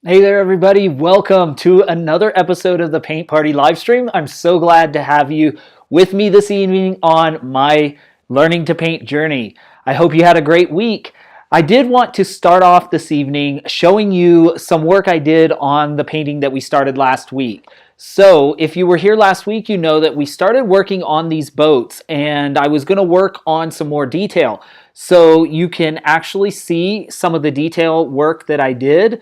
Hey there, everybody. Welcome to another episode of the Paint Party Livestream. I'm so glad to have you with me this evening on my learning to paint journey. I hope you had a great week. I did want to start off this evening showing you some work I did on the painting that we started last week. So if you were here last week, you know that we started working on these boats and I was going to work on some more detail. So you can actually see some of the detail work that I did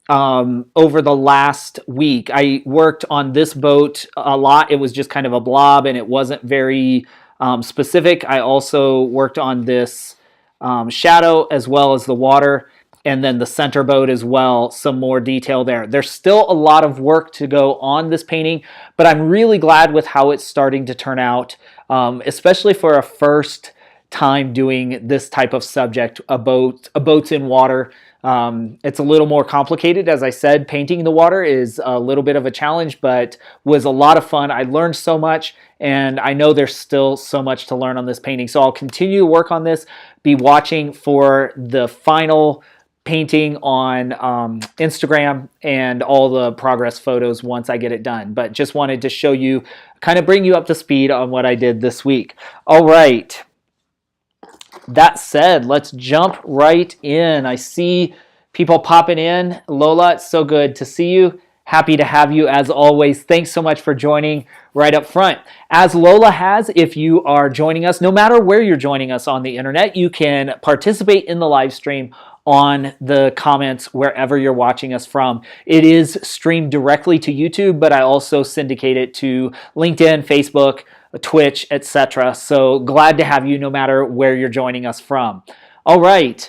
over the last week. I worked on this boat a lot. It was just kind of a blob and it wasn't very specific. I also worked on this shadow as well as the water, and then the center boat as well, some more detail there. There's still a lot of work to go on this painting, but I'm really glad with how it's starting to turn out, especially for a first time doing this type of subject, boats in water. It's a little more complicated. As I said, painting the water is a little bit of a challenge, but was a lot of fun. I learned so much, and I know there's still so much to learn on this painting. So I'll continue to work on this, be watching for the final painting on Instagram and all the progress photos once I get it done. But just wanted to show you, kind of bring you up to speed on what I did this week. All right. That said, let's jump right in. I see people popping in. Lola, it's so good to see you. Happy to have you as always. Thanks so much for joining right up front. As Lola has, if you are joining us, no matter where you're joining us on the internet, you can participate in the live stream on the comments wherever you're watching us from. It is streamed directly to YouTube, but I also syndicate it to LinkedIn, Facebook, Twitch, etc. So glad to have you no matter where you're joining us from. All right.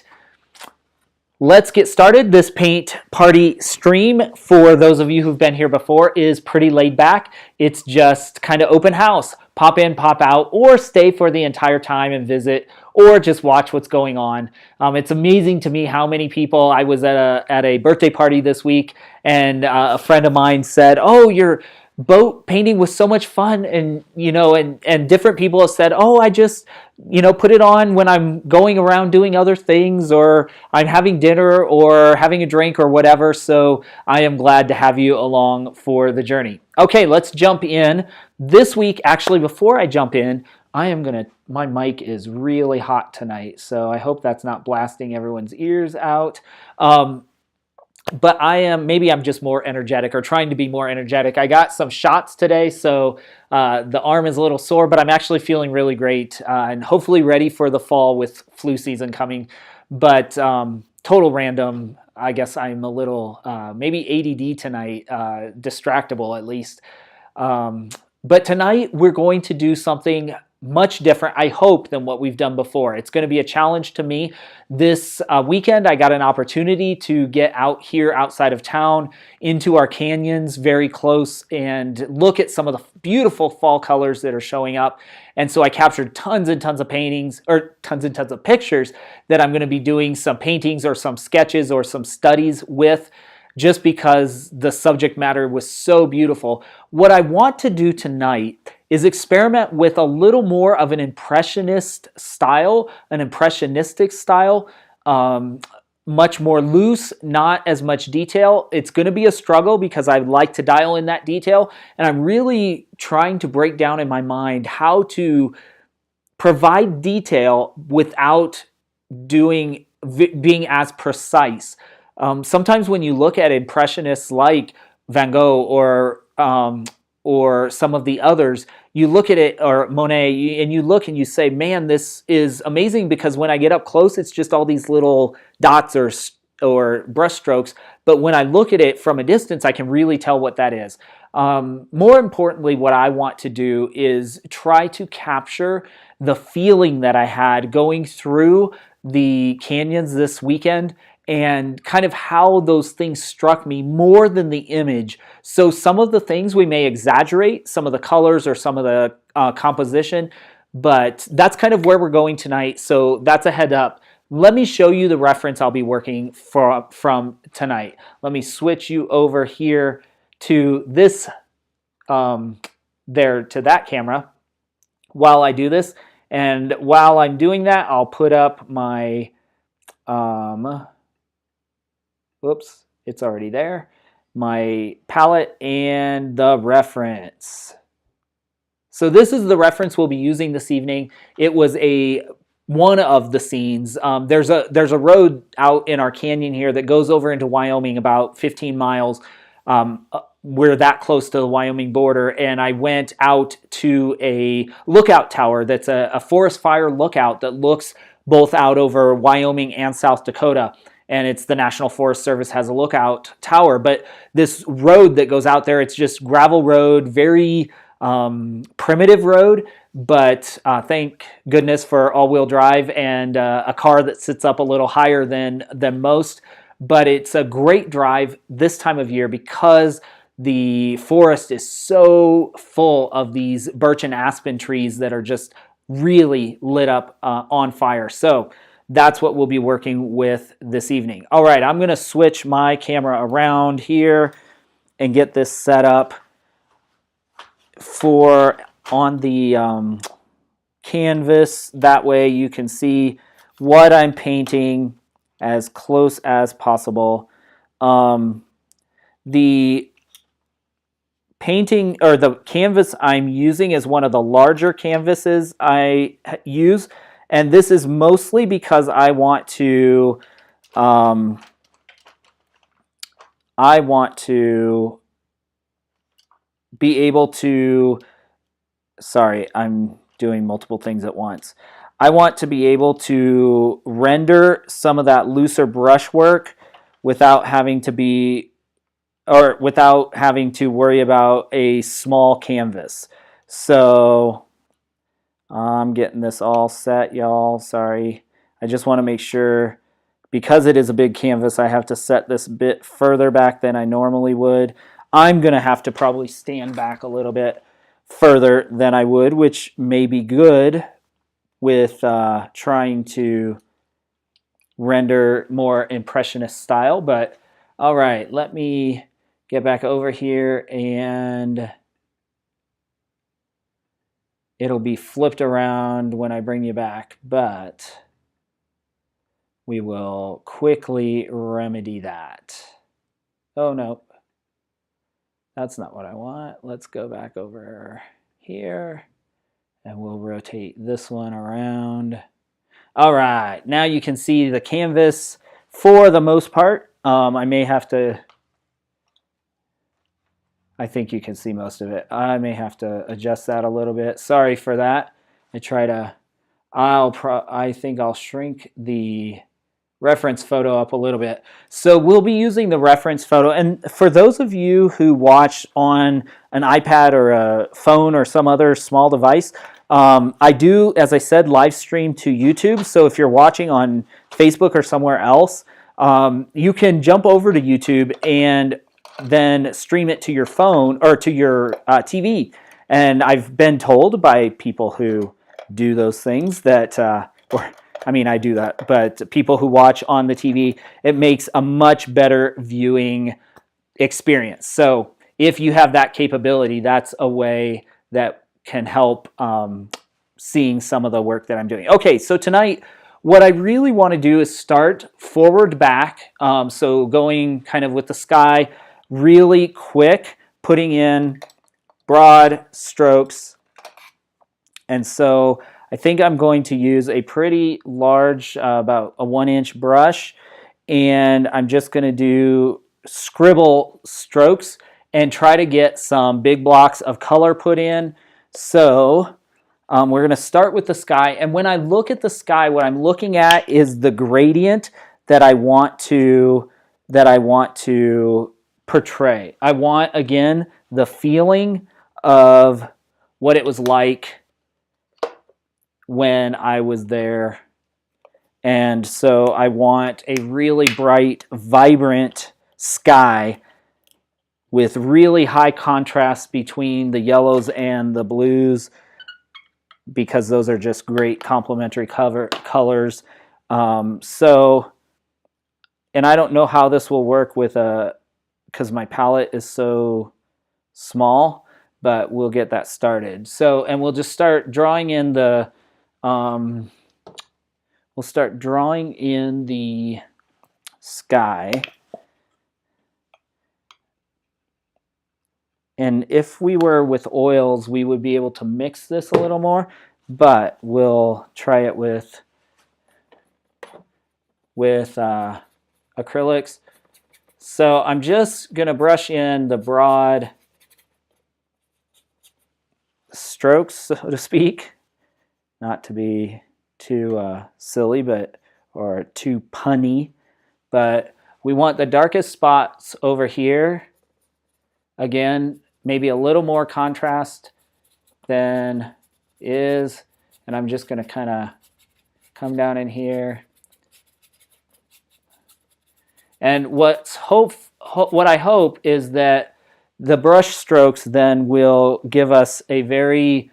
Let's get started. This paint party stream, for those of you who've been here before, is pretty laid back. It's just kind of open house. Pop in, pop out, or stay for the entire time and visit, or just watch what's going on. It's amazing to me how many people. I was at a birthday party this week, and a friend of mine said, "Oh, your boat painting was so much fun," and and different people have said, "Oh, I just put it on when I'm going around doing other things, or I'm having dinner or having a drink or whatever." So I am glad to have you along for the journey. Okay, let's jump in. This week, actually, before I jump in, my mic is really hot tonight, so I hope that's not blasting everyone's ears out. But maybe I'm just more energetic, or trying to be more energetic. I got some shots today, so the arm is a little sore, but I'm actually feeling really great, and hopefully ready for the fall with flu season coming. But total random, I guess I'm a little, maybe ADD tonight, distractible at least. But tonight we're going to do something much different, I hope, than what we've done before. It's going to be a challenge to me. This weekend, I got an opportunity to get out here outside of town into our canyons very close and look at some of the beautiful fall colors that are showing up. And so I captured tons and tons of paintings, or tons and tons of pictures that I'm going to be doing some paintings or some sketches or some studies with, just because the subject matter was so beautiful. What I want to do tonight is experiment with a little more of an impressionistic style, much more loose, not as much detail. It's going to be a struggle because I like to dial in that detail, and I'm really trying to break down in my mind how to provide detail without being as precise. Sometimes when you look at impressionists like Van Gogh or some of the others, you look at it, or Monet, and you look and you say, man, this is amazing, because when I get up close, it's just all these little dots or brush strokes. But when I look at it from a distance, I can really tell what that is. More importantly, what I want to do is try to capture the feeling that I had going through the canyons this weekend, and kind of how those things struck me more than the image. So some of the things we may exaggerate, some of the colors or some of the composition, but that's kind of where we're going tonight. So that's a head up. Let me show you the reference I'll be working from tonight. Let me switch you over here to this, to that camera while I do this. And while I'm doing that, I'll put up my, whoops, it's already there. My palette and the reference. So this is the reference we'll be using this evening. It was one of the scenes. There's a road out in our canyon here that goes over into Wyoming about 15 miles. We're that close to the Wyoming border, and I went out to a lookout tower that's a forest fire lookout that looks both out over Wyoming and South Dakota. And it's the National Forest Service has a lookout tower. But this road that goes out there, it's just gravel road, very primitive road, but thank goodness for all-wheel drive and a car that sits up a little higher than most. But it's a great drive this time of year because the forest is so full of these birch and aspen trees that are just really lit up on fire. So that's what we'll be working with this evening. All right, I'm going to switch my camera around here and get this set up for on the canvas. That way you can see what I'm painting as close as possible. The painting or the canvas I'm using is one of the larger canvases I use, and this is mostly because I want to be able to, sorry, I'm doing multiple things at once. I want to be able to render some of that looser brushwork without having to worry about a small canvas. So I'm getting this all set, y'all. Sorry. I just want to make sure, because it is a big canvas, I have to set this bit further back than I normally would. I'm going to have to probably stand back a little bit further than I would, which may be good with trying to render more impressionist style. But all right, let me get back over here and it'll be flipped around when I bring you back, but we will quickly remedy that. Oh no, that's not what I want. Let's go back over here and we'll rotate this one around. All right, now you can see the canvas for the most part. I may have to, I think you can see most of it. I may have to adjust that a little bit. Sorry for that. I think I'll shrink the reference photo up a little bit. So we'll be using the reference photo. And for those of you who watch on an iPad or a phone or some other small device, I do, as I said, live stream to YouTube. So if you're watching on Facebook or somewhere else, you can jump over to YouTube and then stream it to your phone or to your TV. And I've been told by people who do those things that, I do that, but people who watch on the TV, it makes a much better viewing experience. So if you have that capability, that's a way that can help seeing some of the work that I'm doing. Okay, so tonight, what I really want to do is start forward back. So going kind of with the sky really quick, putting in broad strokes. And so I think I'm going to use a pretty large, about a 1-inch brush, and I'm just going to do scribble strokes and try to get some big blocks of color put in. So we're going to start with the sky, and when I look at the sky, what I'm looking at is the gradient that I want to portray. I want, again, the feeling of what it was like when I was there. And so I want a really bright, vibrant sky with really high contrast between the yellows and the blues, because those are just great complementary colors. And I don't know how this will work with because my palette is so small, but we'll get that started. So, and we'll just start drawing in the sky. And if we were with oils, we would be able to mix this a little more, but we'll try it with acrylics. So I'm just going to brush in the broad strokes, so to speak, not to be too silly, or too punny, but we want the darkest spots over here. Again, maybe a little more contrast than is, and I'm just going to kind of come down in here. And what I hope is that the brush strokes then will give us a very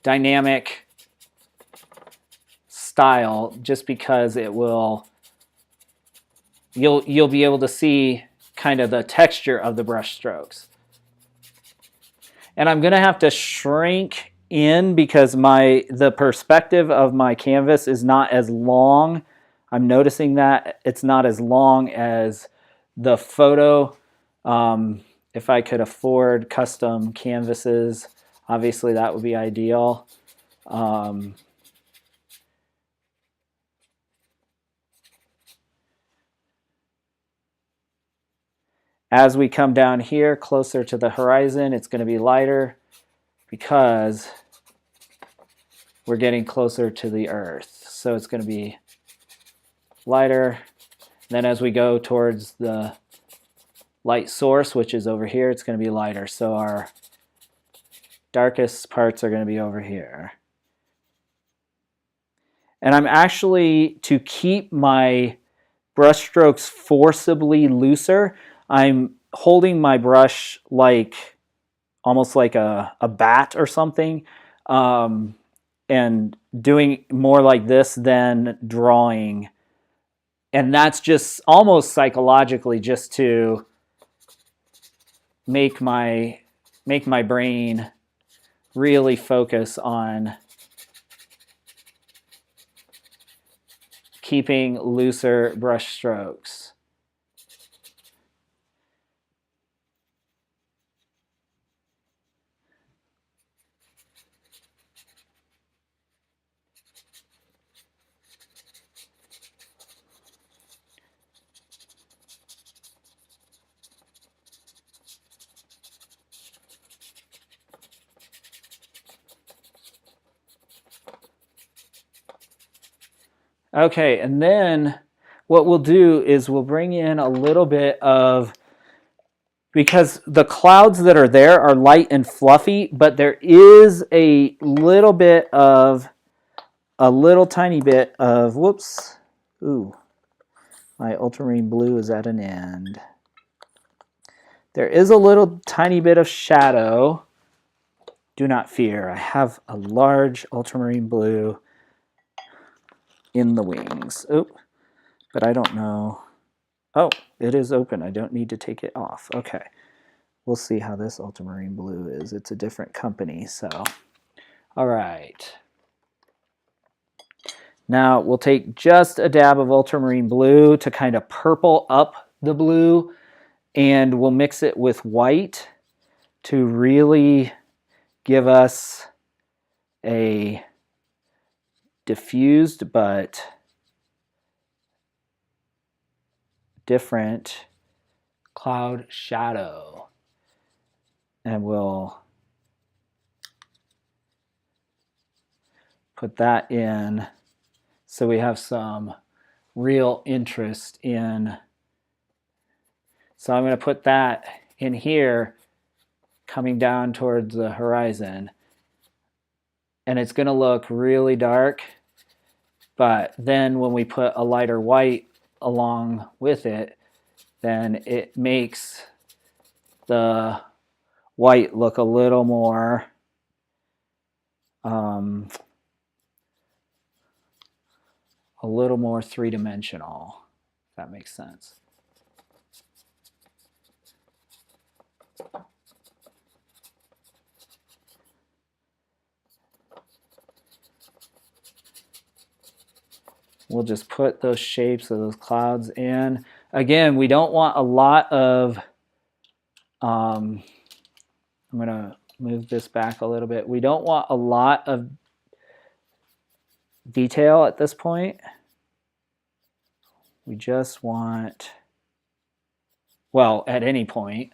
dynamic style, just because it will, you'll be able to see kind of the texture of the brush strokes. And I'm going to have to shrink in because the perspective of my canvas is not as long. I'm noticing that it's not as long as the photo. If I could afford custom canvases, obviously that would be ideal. As we come down here closer to the horizon, it's going to be lighter because we're getting closer to the earth. So it's going to be lighter. Then as we go towards the light source, which is over here, it's going to be lighter. So our darkest parts are going to be over here. And I'm actually, to keep my brush strokes forcibly looser, I'm holding my brush like almost like a bat or something, and doing more like this than drawing. And that's just almost psychologically just to make my brain really focus on keeping looser brush strokes. Okay, and then what we'll do is we'll bring in a little bit of, because the clouds that are there are light and fluffy, but there is a little tiny bit of, whoops, ooh, my ultramarine blue is at an end. There is a little tiny bit of shadow. Do not fear, I have a large ultramarine blue in the wings. Oop, but I don't know. Oh, it is open. I don't need to take it off. Okay. We'll see how this ultramarine blue is. It's a different company, so. All right. Now we'll take just a dab of ultramarine blue to kind of purple up the blue, and we'll mix it with white to really give us a diffused but different cloud shadow. And we'll put that in so we have some real interest in. So I'm going to put that in here coming down towards the horizon. And it's going to look really dark, but then when we put a lighter white along with it, then it makes the white look a little more three-dimensional, if that makes sense. we'll just put those shapes of those clouds in. Again, we don't want a lot of, I'm going to move this back a little bit. We don't want a lot of detail at this point. We just want, well, at any point.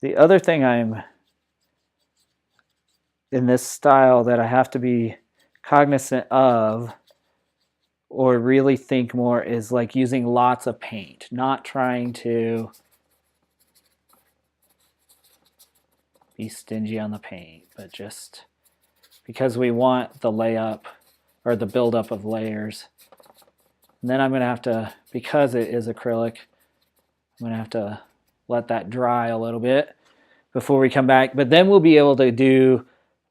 The other thing I'm in this style that I have to be cognizant of or really think more is like using lots of paint, not trying to be stingy on the paint, but just because we want the layup or the buildup of layers. And then I'm going to have to, because it is acrylic, I'm going to have to let that dry a little bit before we come back. But then we'll be able to do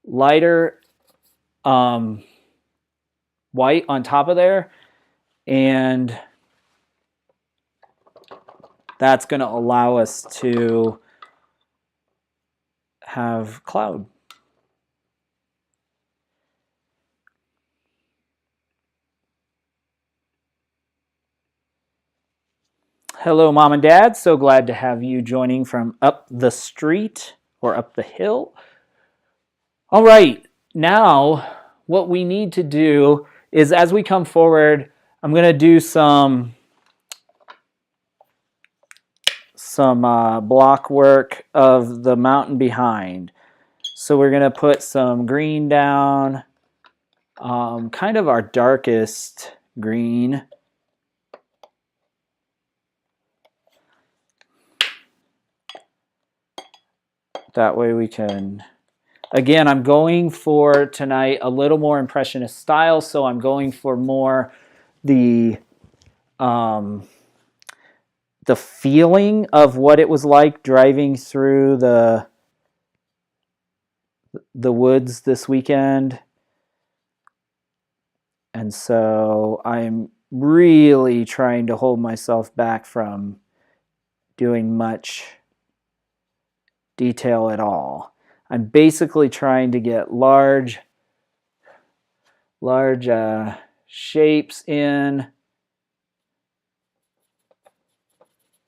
lighter white on top of there, and that's going to allow us to have cloud. Hello, Mom and Dad. So glad to have you joining from up the street or up the hill. All right, now what we need to do is, as we come forward, I'm going to do some block work of the mountain behind. So we're going to put some green down, kind of our darkest green. That way we can, again, I'm going for tonight a little more impressionist style, so I'm going for more the feeling of what it was like driving through the woods this weekend. And so I'm really trying to hold myself back from doing much detail at all. I'm basically trying to get large shapes in,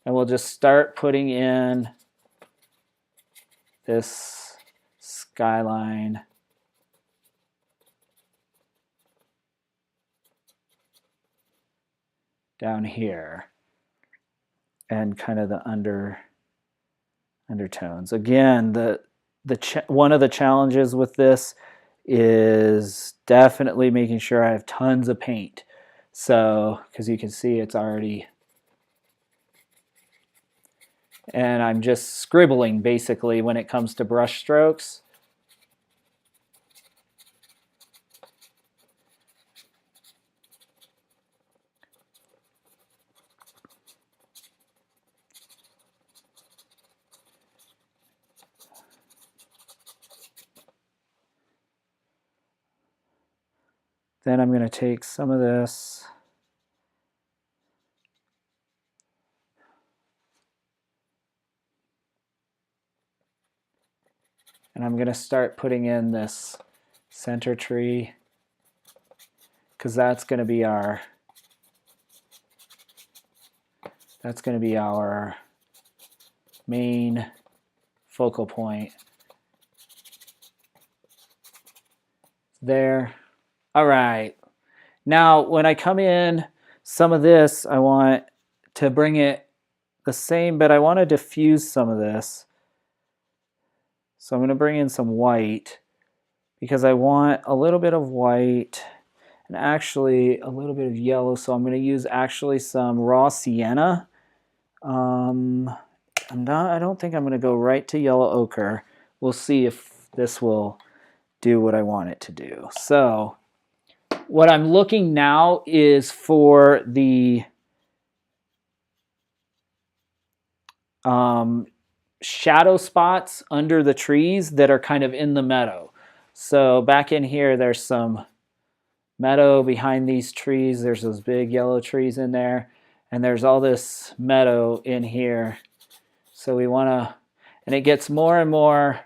and we'll just start putting in this skyline. Down here, and kind of the undertones. Again, one of the challenges with this is definitely making sure I have tons of paint. So, because you can see it's already, and I'm just scribbling basically when it comes to brush strokes. Then I'm going to take some of this and I'm going to start putting in this center tree, because that's going to be our main focal point. There. All right. Now, when I come in, some of this, I want to bring it the same, but I want to diffuse some of this. So I'm going to bring in some white, because I want a little bit of white and actually a little bit of yellow. So I'm going to use actually some raw sienna. I don't think I'm going to go right to yellow ochre. We'll see if this will do what I want it to do. So what I'm looking now is for the shadow spots under the trees that are kind of in the meadow. So back in here, there's some meadow behind these trees. There's those big yellow trees in there, and there's all this meadow in here. So we want to, and it gets more and more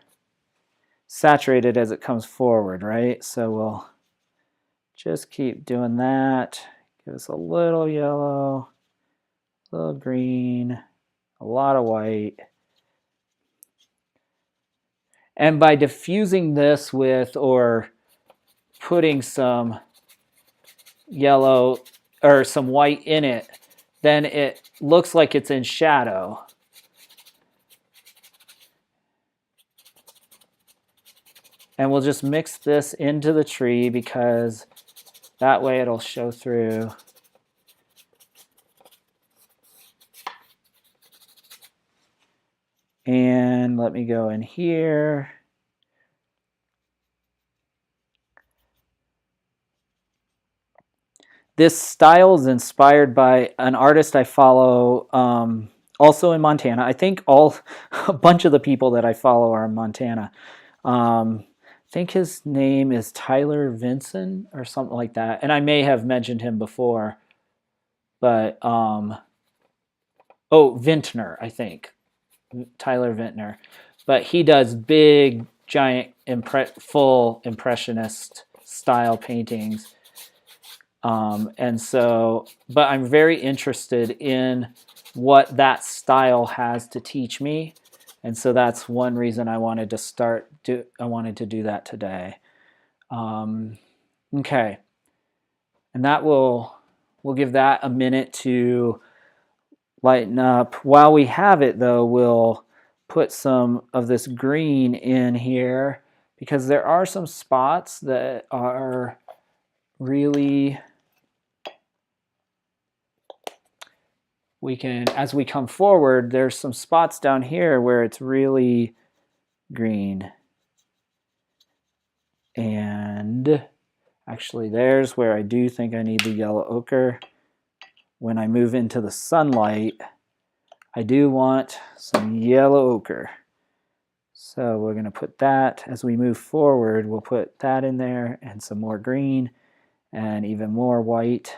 saturated as it comes forward, right? So we'll just keep doing that. Give us a little yellow, a little green, a lot of white. And by diffusing this with, or putting some yellow or some white in it, then it looks like it's in shadow. And we'll just mix this into the tree because that way it'll show through. And let me go in here. This style is inspired by an artist I follow, also in Montana. I think a bunch of the people that I follow are in Montana. I think his name is Tyler Vinson or something like that. And I may have mentioned him before. But, Vintner, I think. Tyler Vintner. But he does big, giant, full impressionist style paintings. And so, but I'm very interested in what that style has to teach me. And so that's one reason I wanted to do that today. Okay. And that we'll give that a minute to lighten up. While we have it though, we'll put some of this green in here because there are some spots that are really, as we come forward, there's some spots down here where it's really green. And actually there's where I do think I need the yellow ochre. When I move into the sunlight, I do want some yellow ochre. So we're going to put that, as we move forward, we'll put that in there and some more green and even more white.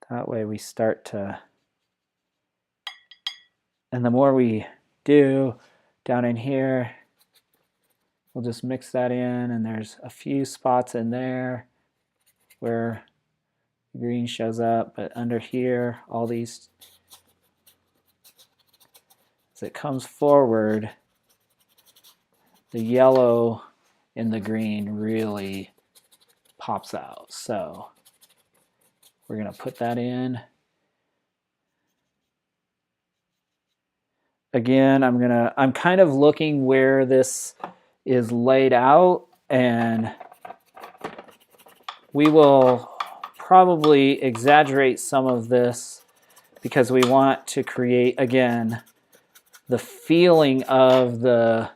That way we start to, and the more we do down in here, we'll just mix that in, and there's a few spots in there where the green shows up, but under here, all these, as it comes forward, the yellow in the green really pops out. So we're going to put that in. Again, I'm kind of looking where this is laid out, and we will probably exaggerate some of this because we want to create, again, the feeling of the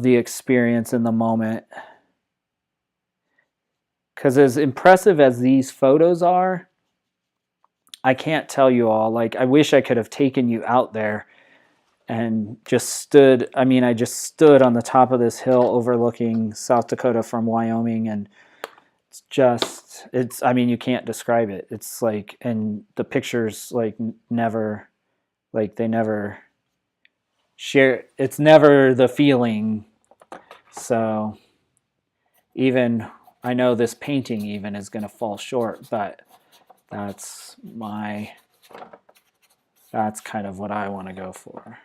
experience in the moment. Because as impressive as these photos are, I can't tell you all. Like, I wish I could have taken you out there and just stood. I mean, I just stood on the top of this hill overlooking South Dakota from Wyoming, and I mean, you can't describe it. It's like, and the pictures like never, like they never share. It's never the feeling. So even, I know this painting even is going to fall short, but that's kind of what I want to go for.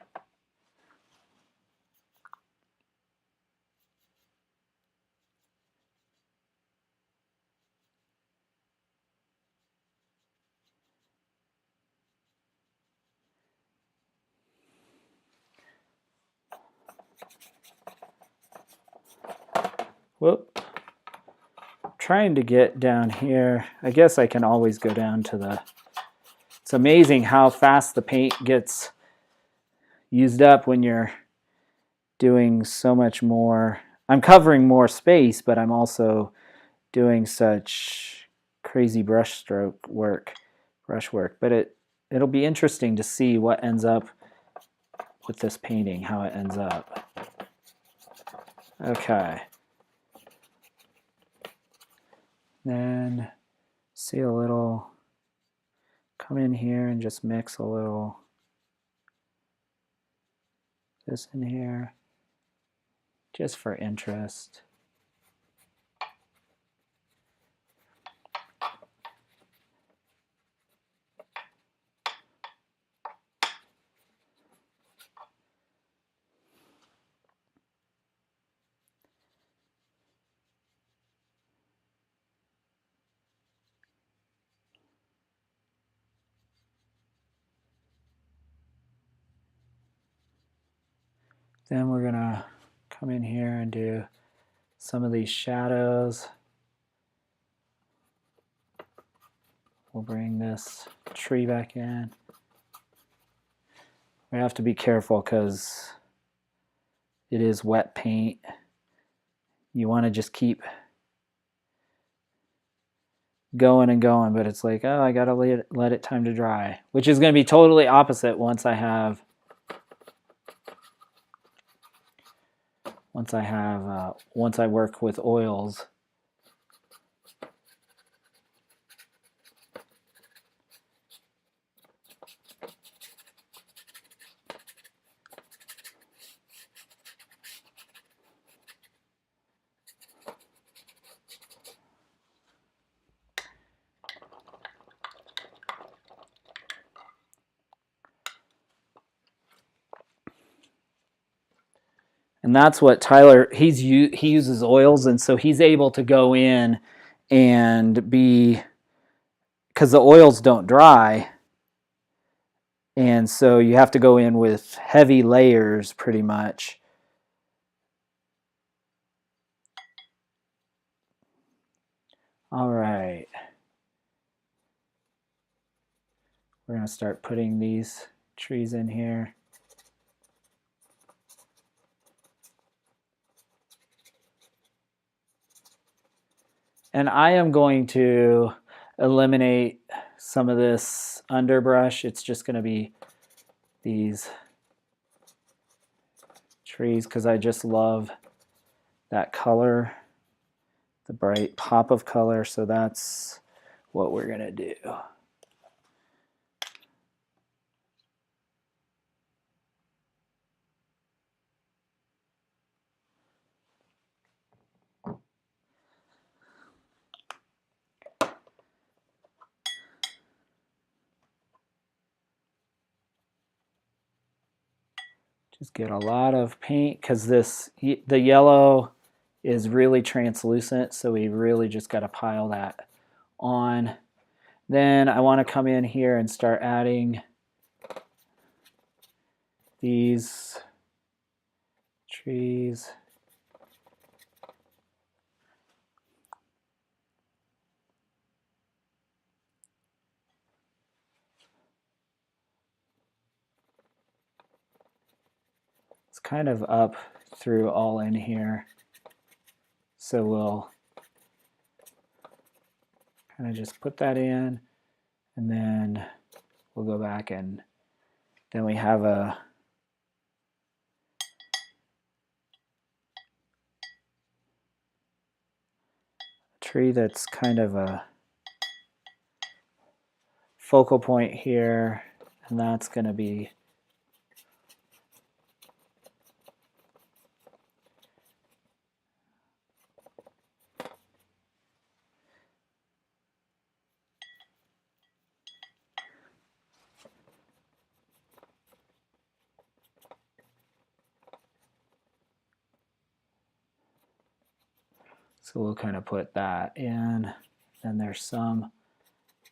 Whoop. Trying to get down here. I guess I can always go down to the, it's amazing how fast the paint gets used up when you're doing so much more. I'm covering more space, but I'm also doing such crazy brush work. But it'll be interesting to see what ends up with this painting, how it ends up. Okay. Then see a little, come in here and just mix a little this in here, just for interest. Then we're gonna come in here and do some of these shadows. We'll bring this tree back in. We have to be careful because it is wet paint. You want to just keep going and going, but it's like, oh, I gotta let it time to dry, which is going to be totally opposite once I work with oils. And that's what Tyler, he uses oils, and so he's able to go in and be, because the oils don't dry, and so you have to go in with heavy layers pretty much. All right. We're going to start putting these trees in here. And I am going to eliminate some of this underbrush. It's just going to be these trees because I just love that color, the bright pop of color. So that's what we're going to do. Just get a lot of paint because the yellow is really translucent, so we really just got to pile that on. Then I want to come in here and start adding these trees. It's kind of up through all in here. So we'll kind of just put that in, and then we'll go back, and then we have a tree that's kind of a focal point here, and that's going to be so we'll kind of put that in. Then there's some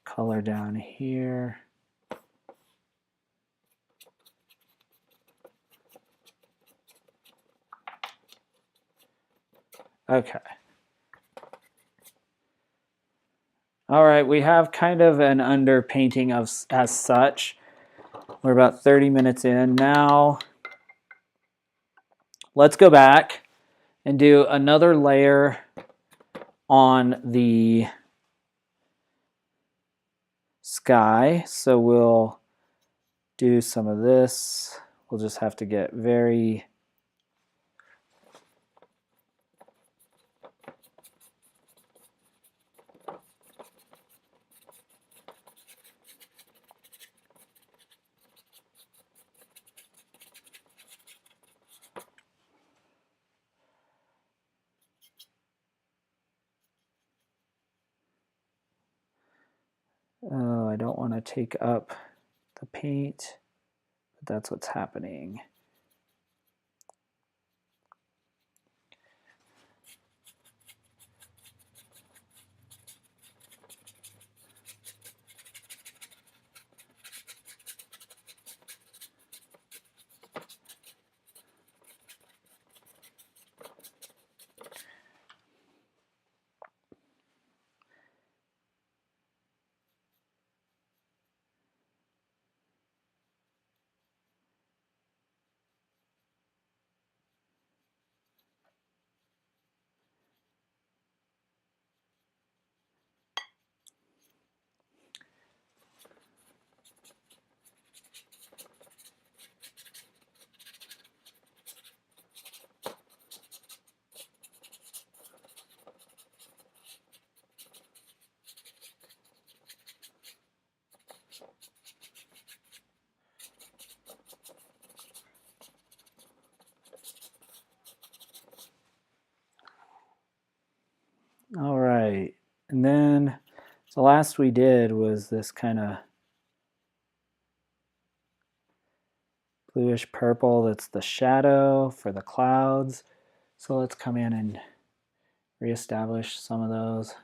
color down here. Okay. All right, we have kind of an underpainting of as such. We're about 30 minutes in now. Let's go back and do another layer on the sky. So we'll do some of this. We'll just have to get very I don't want to take up the paint, but that's what's happening. All right, and then the last we did was this kind of bluish purple. That's the shadow for the clouds. So let's come in and reestablish some of those.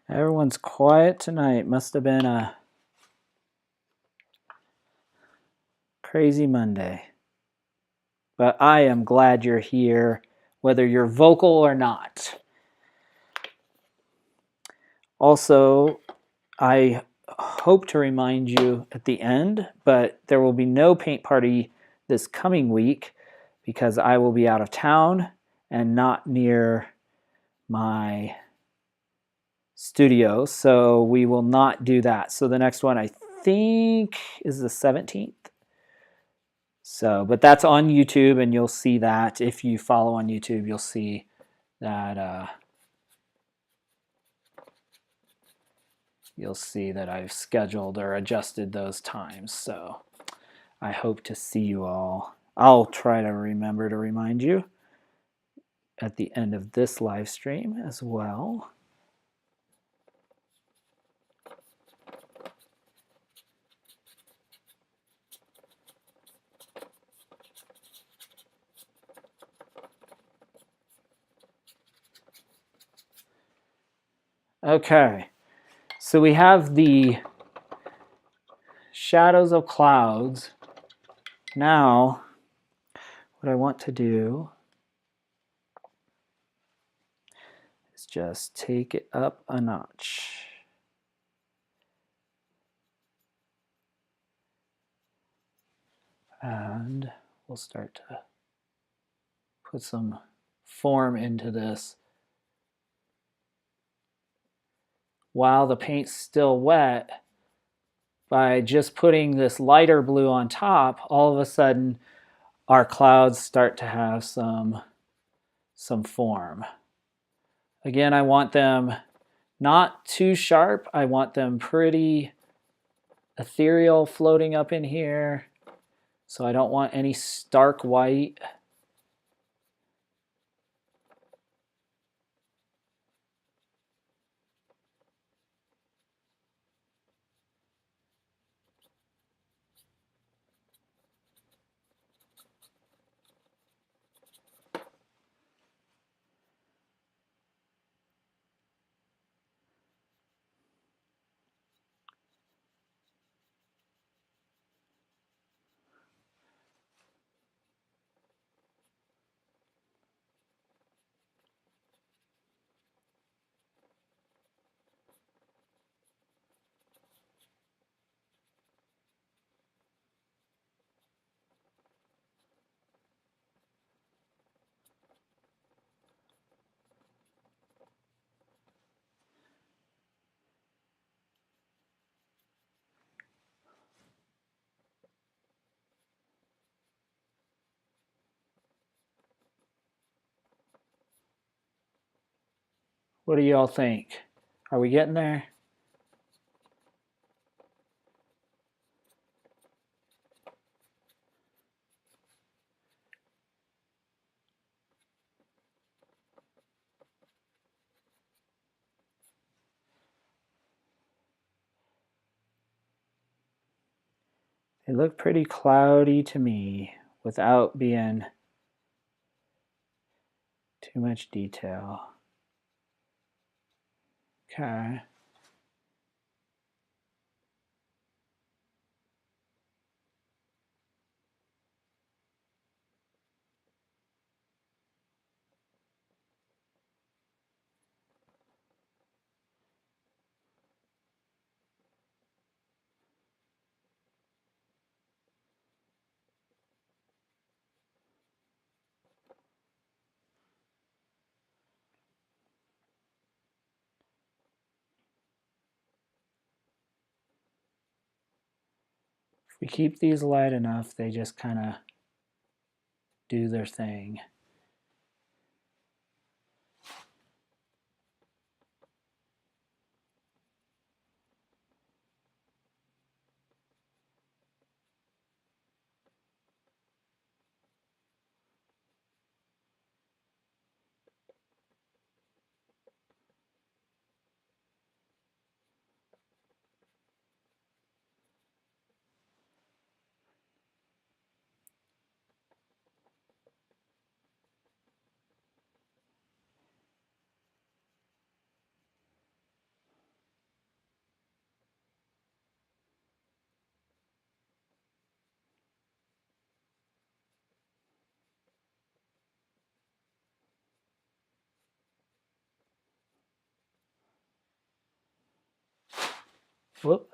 Everyone's quiet tonight. Must have been a crazy Monday. But I am glad you're here, whether you're vocal or not. Also, I hope to remind you at the end, but there will be no paint party this coming week because I will be out of town and not near my studio, so we will not do that. So the next one I think is the 17th. So, but that's on YouTube, and you'll see that. If you follow on YouTube, you'll see that I've scheduled or adjusted those times. So I hope to see you all. I'll try to remember to remind you at the end of this live stream as well. Okay, so we have the shadows of clouds. Now, what I want to do is just take it up a notch. And we'll start to put some form into this. While the paint's still wet, by just putting this lighter blue on top, all of a sudden our clouds start to have some form. Again, I want them not too sharp. I want them pretty ethereal floating up in here. So I don't want any stark white. What do y'all think? Are we getting there? They look pretty cloudy to me without being too much detail. Okay. If we keep these light enough, they just kind of do their thing. Whoop.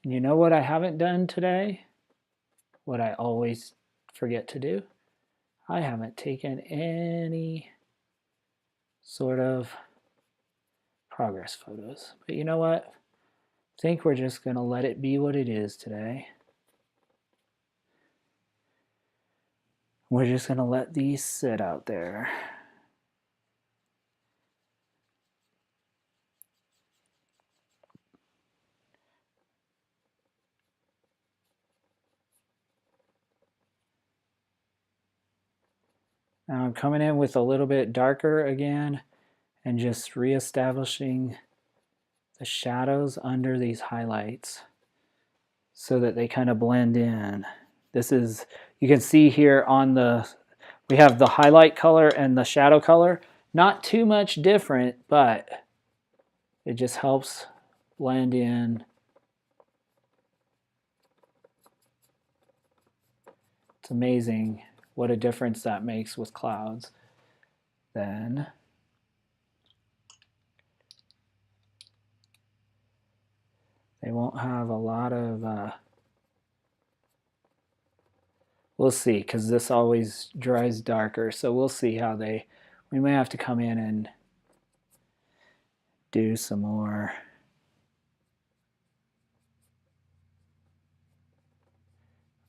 You know what I haven't done today? What I always forget to do? I haven't taken any sort of progress photos. But you know what? I think we're just going to let it be what it is today. We're just going to let these sit out there. Now I'm coming in with a little bit darker again and just reestablishing the shadows under these highlights so that they kind of blend in. This is, you can see here on the, we have the highlight color and the shadow color. Not too much different, but it just helps blend in. It's amazing what a difference that makes with clouds. Then they won't have a lot of, we'll see, because this always dries darker, so we'll see how they, we may have to come in and do some more.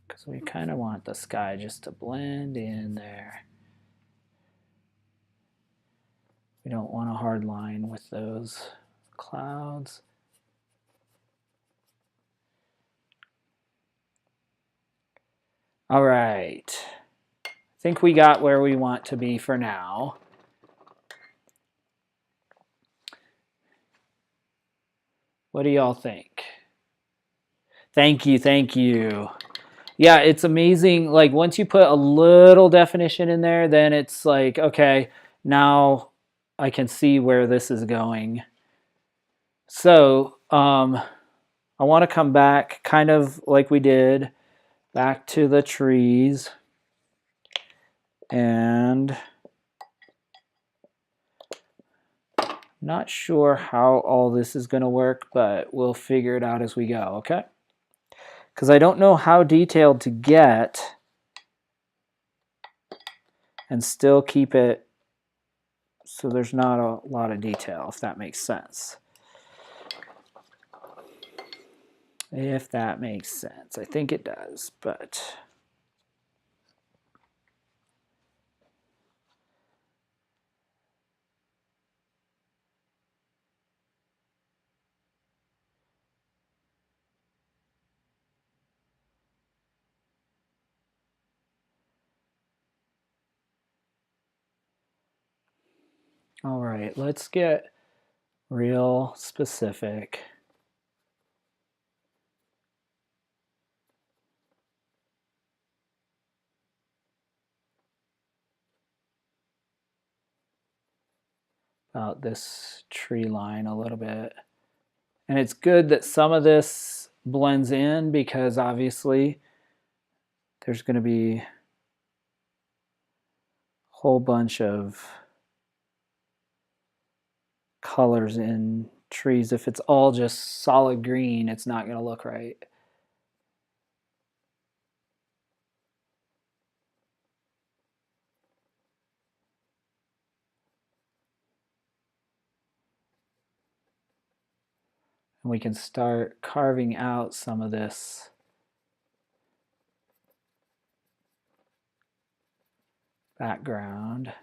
Because we kind of want the sky just to blend in there. We don't want a hard line with those clouds. All right. I think we got where we want to be for now. What do y'all think? Thank you, thank you. Yeah, it's amazing. Like once you put a little definition in there, then it's like, okay, now I can see where this is going. So I want to come back kind of like we did, back to the trees. And not sure how all this is going to work, but we'll figure it out as we go, okay? Because I don't know how detailed to get and still keep it so there's not a lot of detail, if that makes sense. If that makes sense. I think it does, but... All right, let's get real specific. About this tree line a little bit. And it's good that some of this blends in because obviously there's going to be a whole bunch of colors in trees. If it's all just solid green, it's not going to look right. And we can start carving out some of this background,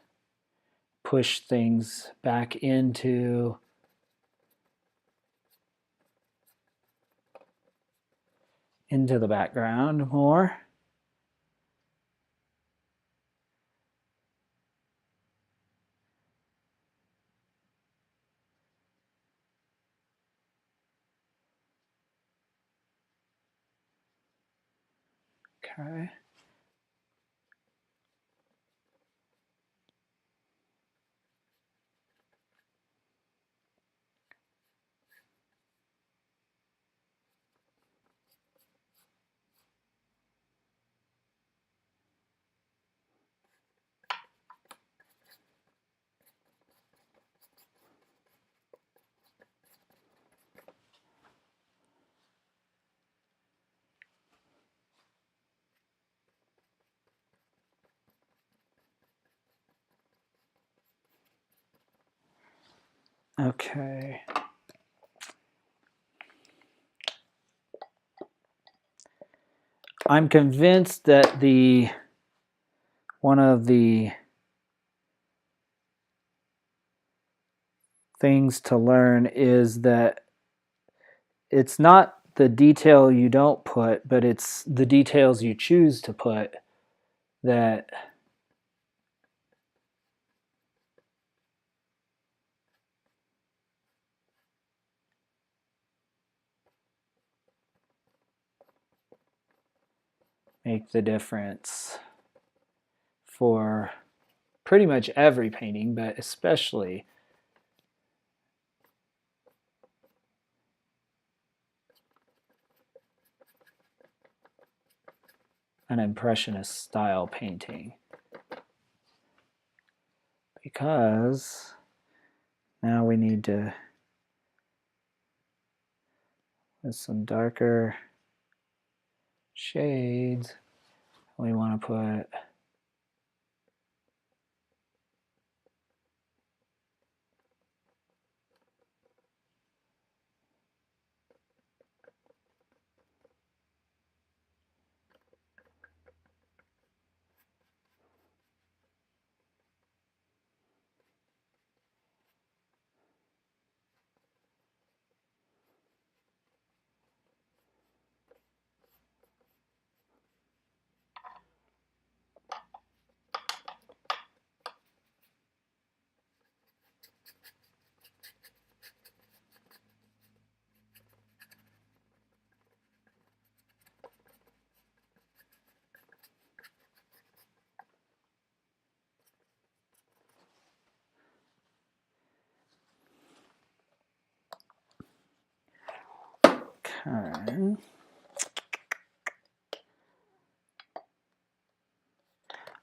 push things back into the background more. Okay. Okay. I'm convinced that one of the things to learn is that it's not the detail you don't put, but it's the details you choose to put that make the difference for pretty much every painting, but especially an impressionist style painting. Because now we need to, with some darker shades, we want to put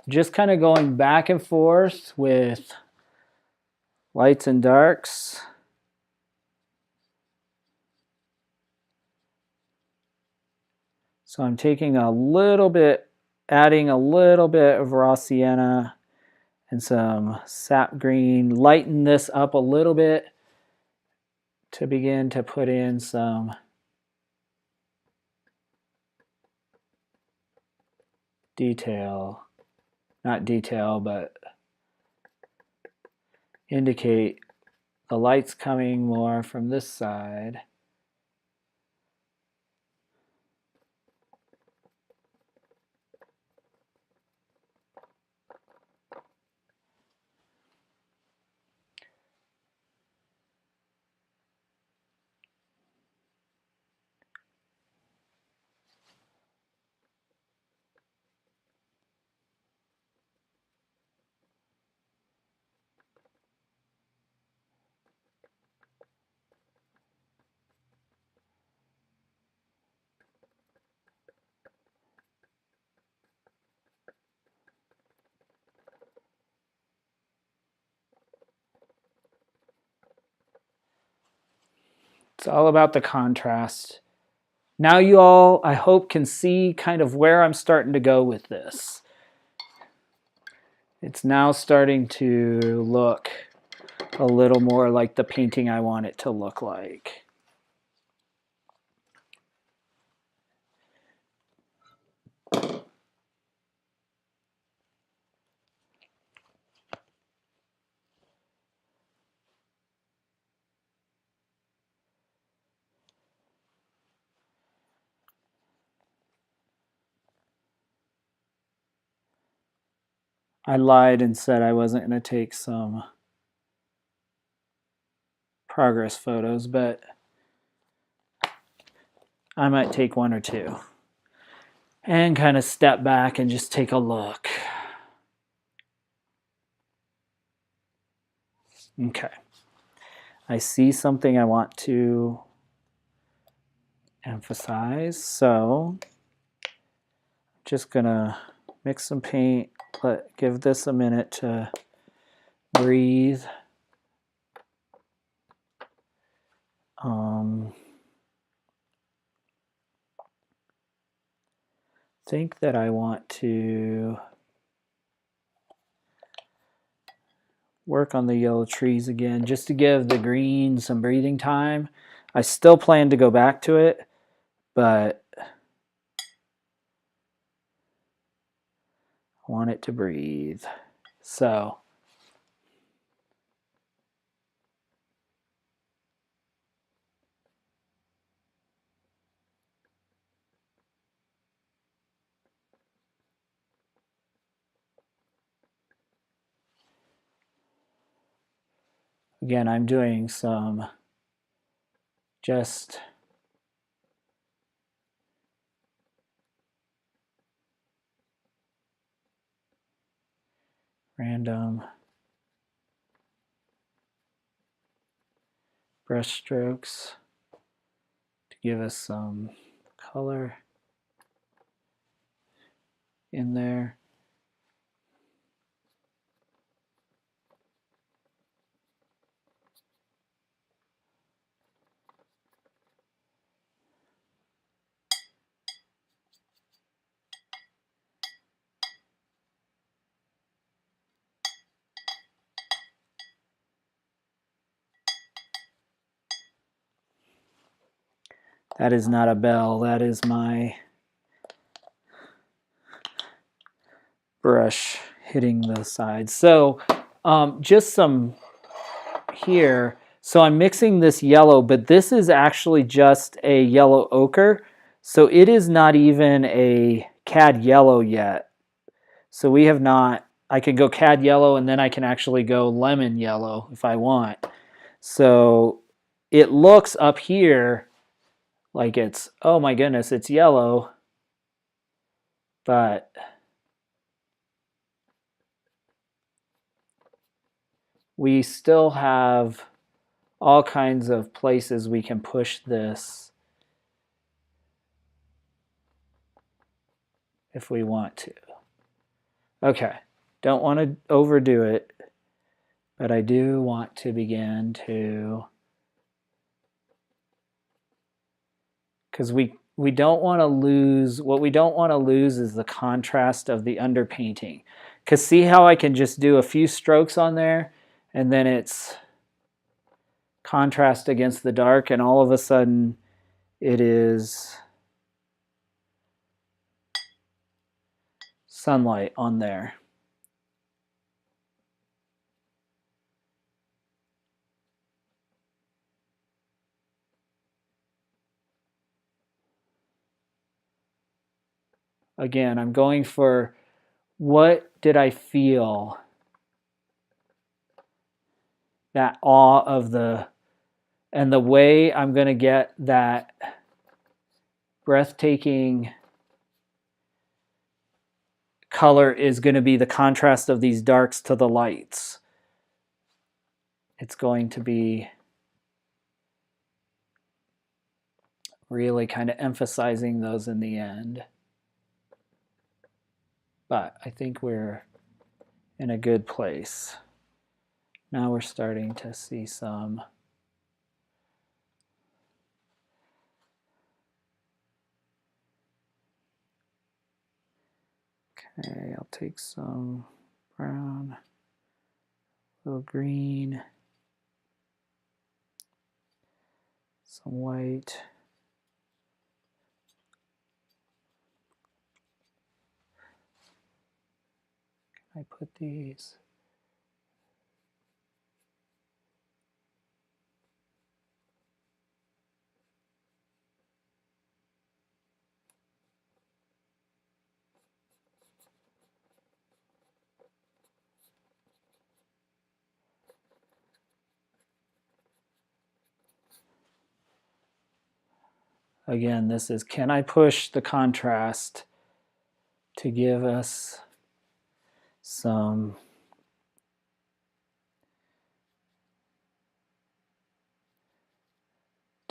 just kind of going back and forth with lights and darks. So I'm taking a little bit, adding a little bit of raw sienna and some sap green, lighten this up a little bit to begin to put in some detail, not detail, but indicate the light's coming more from this side. It's all about the contrast. Now you all, I hope, can see kind of where I'm starting to go with this. It's now starting to look a little more like the painting I want it to look like. I lied and said I wasn't going to take some progress photos, but I might take one or two and kind of step back and just take a look. Okay. I see something I want to emphasize, so I'm just going to mix some paint, give this a minute to breathe. Think that I want to work on the yellow trees again just to give the green some breathing time. I still plan to go back to it, but I want it to breathe. So again, I'm doing some just random brush strokes to give us some color in there. That is not a bell, that is my brush hitting the sides. So just some here. So I'm mixing this yellow, but this is actually just a yellow ochre. So it is not even a cad yellow yet. So we have not, I could go cad yellow and then I can actually go lemon yellow if I want. So it looks up here like it's, oh my goodness, it's yellow, but we still have all kinds of places we can push this if we want to. Okay, don't want to overdo it, but I do want to begin to, because we don't want to lose, what we don't want to lose is the contrast of the underpainting. Because see how I can just do a few strokes on there and then it's contrast against the dark and all of a sudden it is sunlight on there. Again, I'm going for what did I feel? That awe of and the way I'm going to get that breathtaking color is going to be the contrast of these darks to the lights. It's going to be really kind of emphasizing those in the end. But I think we're in a good place. Now we're starting to see some okay, I'll take some brown, a little green, some white. Can I put these? Again, this is, can I push the contrast to give us some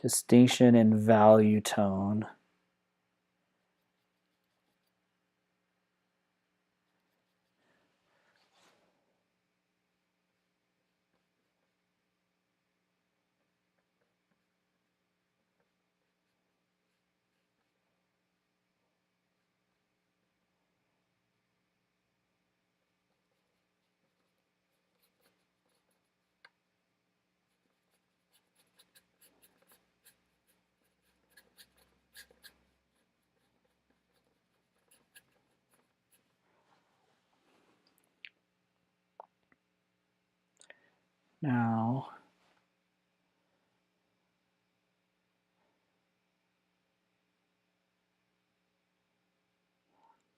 distinction in value tone? Now,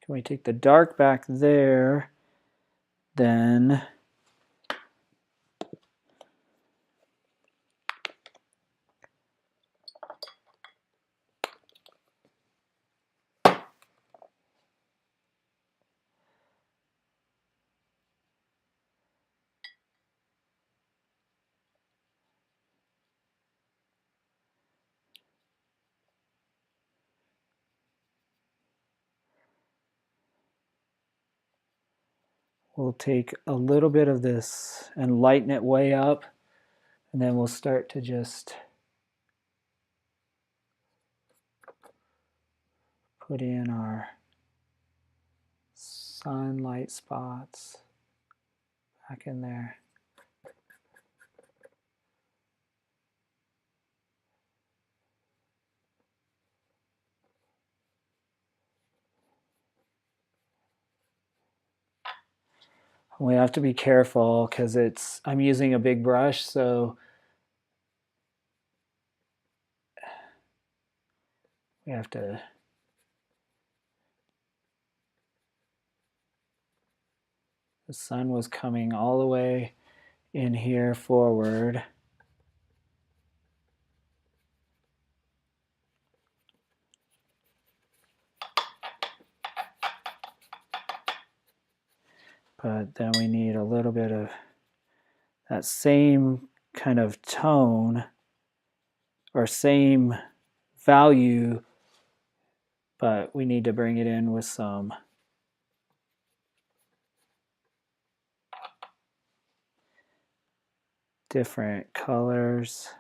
can we take the dark back there? Then we'll take a little bit of this and lighten it way up, and then we'll start to just put in our sunlight spots back in there. We have to be careful because I'm using a big brush, so we have to the sun was coming all the way in here forward. But then we need a little bit of that same kind of tone or same value, but we need to bring it in with some different colors.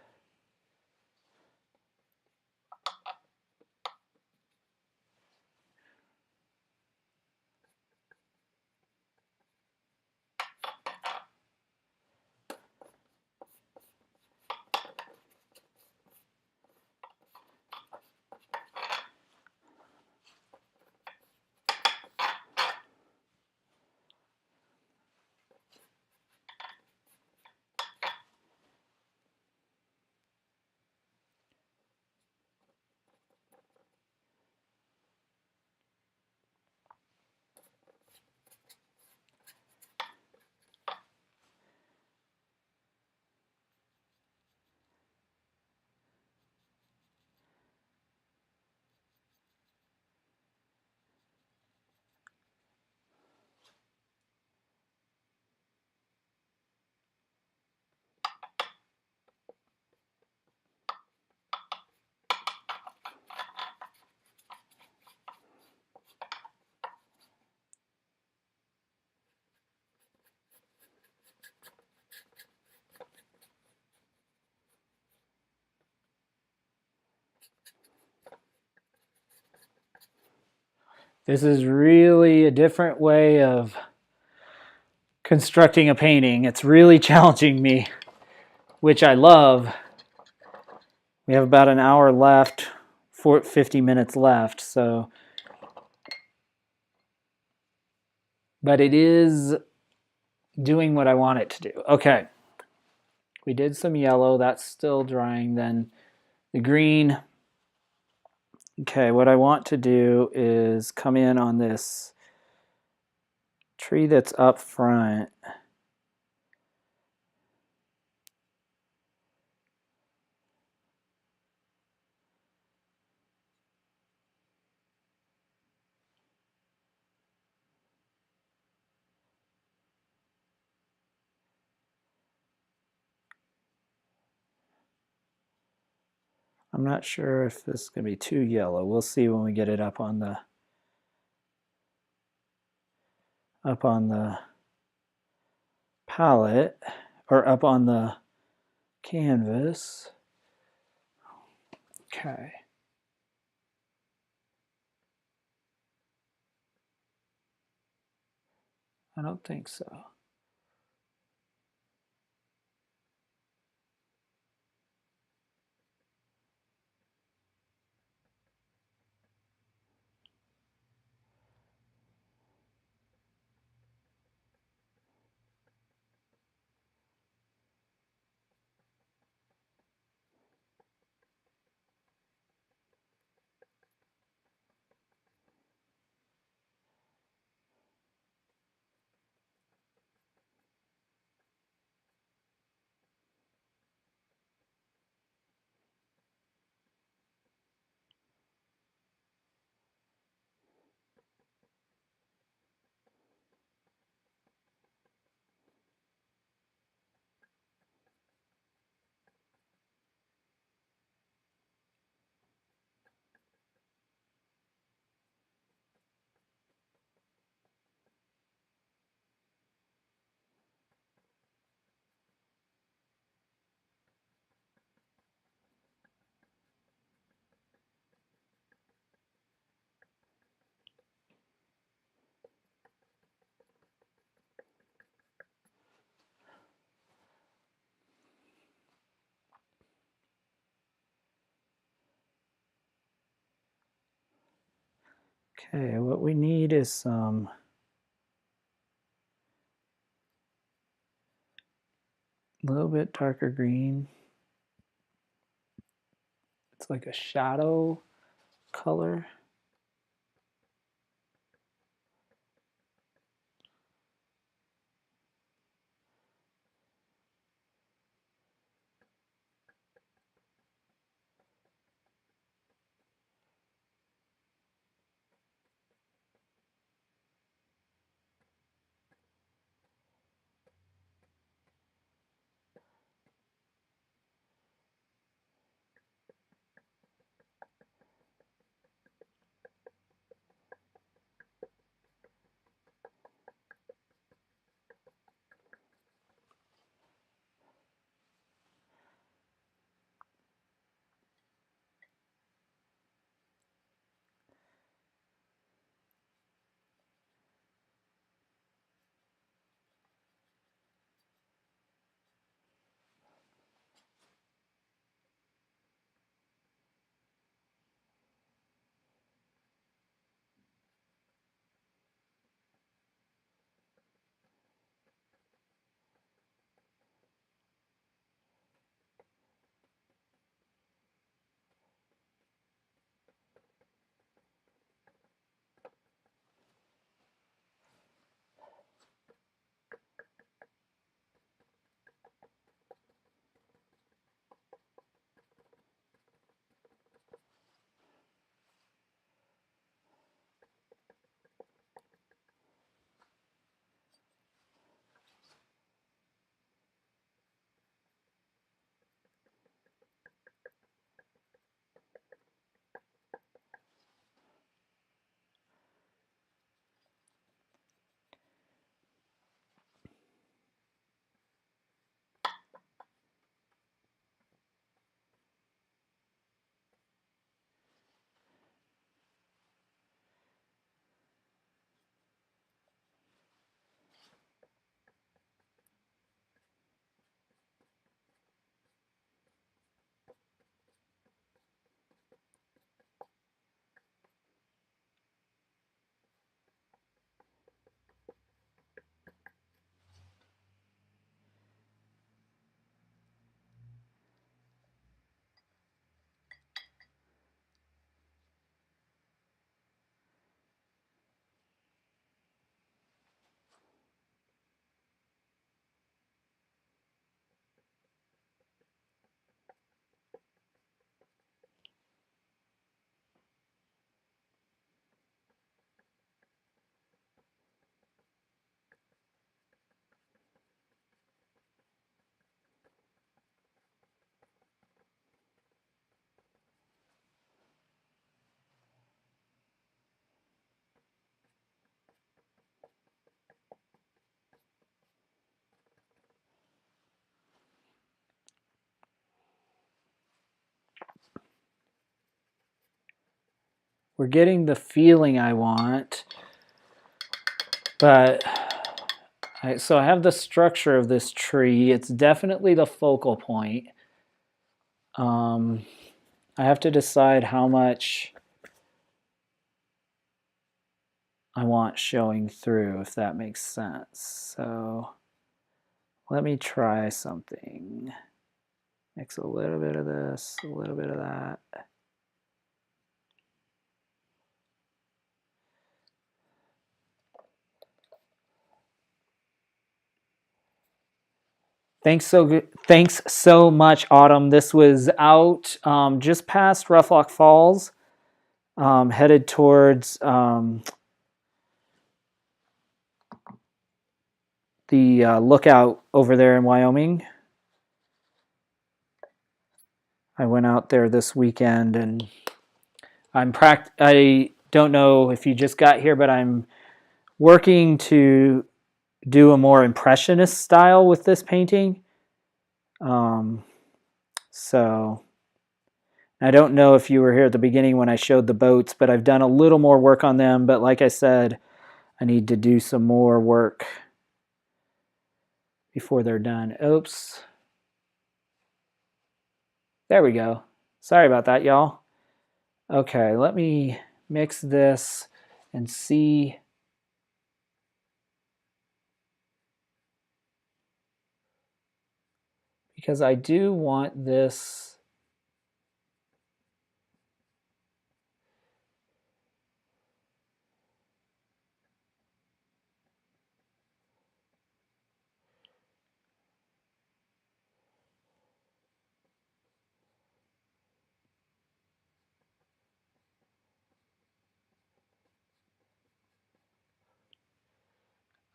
This is really a different way of constructing a painting. It's really challenging me, which I love. We have about an hour left, 50 minutes left, so. But it is doing what I want it to do. Okay. We did some yellow. That's still drying. Then the green. Okay, what I want to do is come in on this tree that's up front. I'm not sure if this is going to be too yellow. We'll see when we get it up on the palette or up on the canvas. Okay. I don't think so. Okay, what we need is some a little bit darker green. It's like a shadow color. we're getting the feeling I want, but so I have the structure of this tree. It's definitely the focal point. I have to decide how much I want showing through, if that makes sense. So let me try something. Mix a little bit of this, a little bit of that. Thanks so much, Autumn. This was out just past Rough Falls, headed towards the lookout over there in Wyoming. I went out there this weekend, and I don't know if you just got here, but I'm working to do a more impressionist style with this painting. So I don't know if you were here at the beginning when I showed the boats, but I've done a little more work on them. But like I said, I need to do some more work before they're done. Oops. There we go. Sorry about that, y'all. Okay, let me mix this and see. Because I do want this.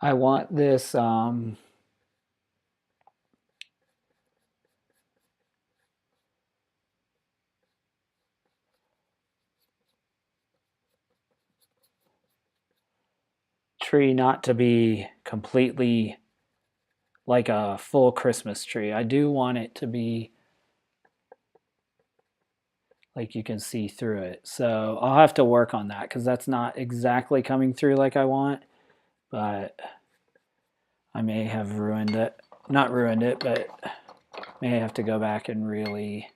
I want this tree not to be completely like a full Christmas tree. I do want it to be like you can see through it. So I'll have to work on that because that's not exactly coming through like I want, but I may have ruined it. Not ruined it, but may have to go back and really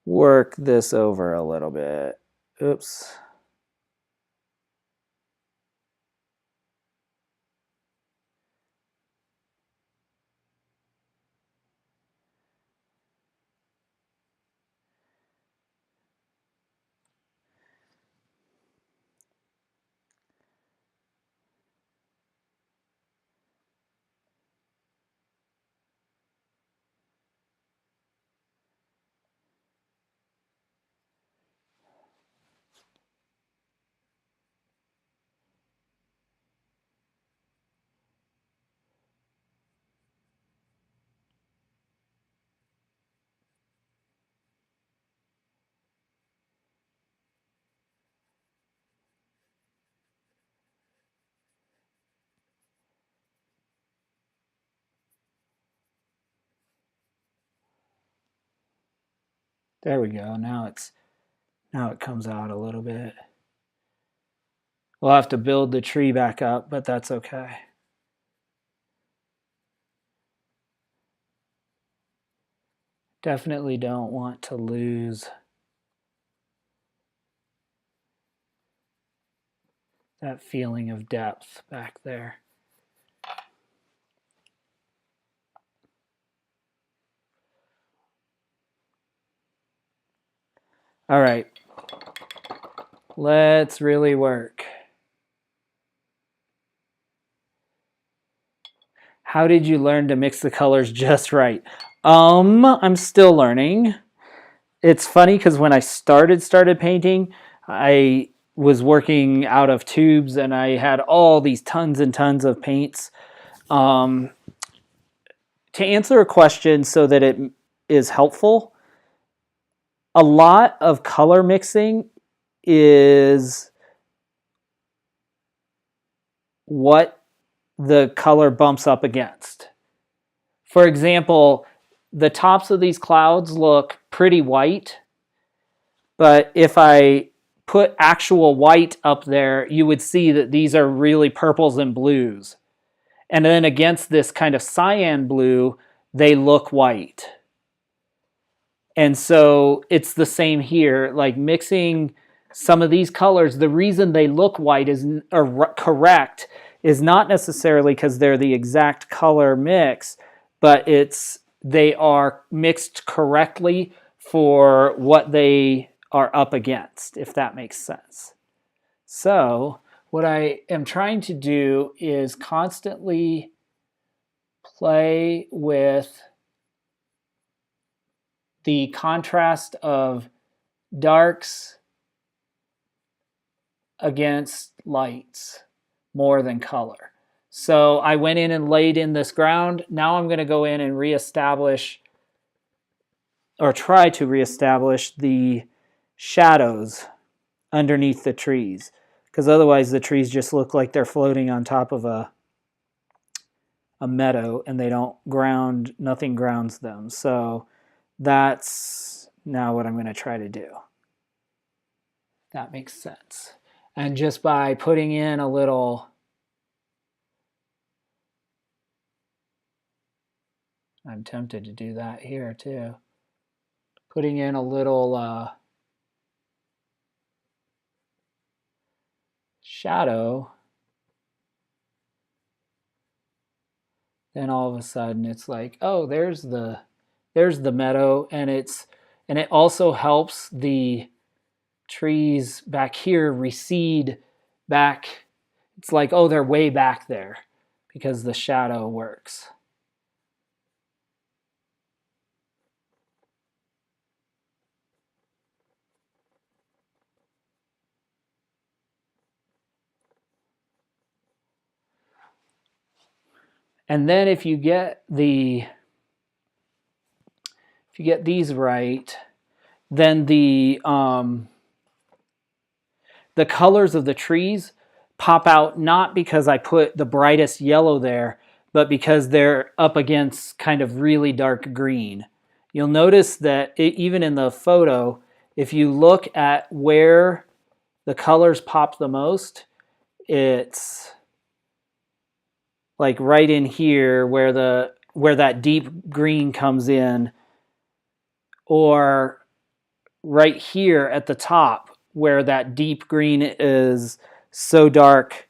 work this over a little bit. Oops. There we go. Now it comes out a little bit. We'll have to build the tree back up, but that's okay. Definitely don't want to lose that feeling of depth back there. All right, let's really work. How did you learn to mix the colors just right? I'm still learning. It's funny because when I started painting, I was working out of tubes and I had all these tons and tons of paints. To answer a question so that it is helpful, a lot of color mixing is what the color bumps up against. For example, the tops of these clouds look pretty white, But if I put actual white up there, you would see that these are really purples and blues. And then against this kind of cyan blue, they look white. And so it's the same here, like mixing some of these colors. The reason they look white is or correct is not necessarily because they're the exact color mix, but they are mixed correctly for what they are up against, if that makes sense. So what I am trying to do is constantly play with the contrast of darks against lights more than color. So I went in and laid in this ground. Now I'm going to go in and reestablish, or try to reestablish, the shadows underneath the trees, because otherwise the trees just look like they're floating on top of a meadow, and they don't ground, nothing grounds them. So that's now what I'm going to try to do. That makes sense. And just by putting in a little, I'm tempted to do that here too, putting in a little shadow, then all of a sudden it's like, oh, there's the meadow, and it also helps the trees back here recede back. It's like, oh, they're way back there because the shadow works. And then if you get these right, then the colors of the trees pop out, not because I put the brightest yellow there, but because they're up against kind of really dark green. You'll notice that even in the photo, if you look at where the colors pop the most, it's like right in here where that deep green comes in, or right here at the top where that deep green is so dark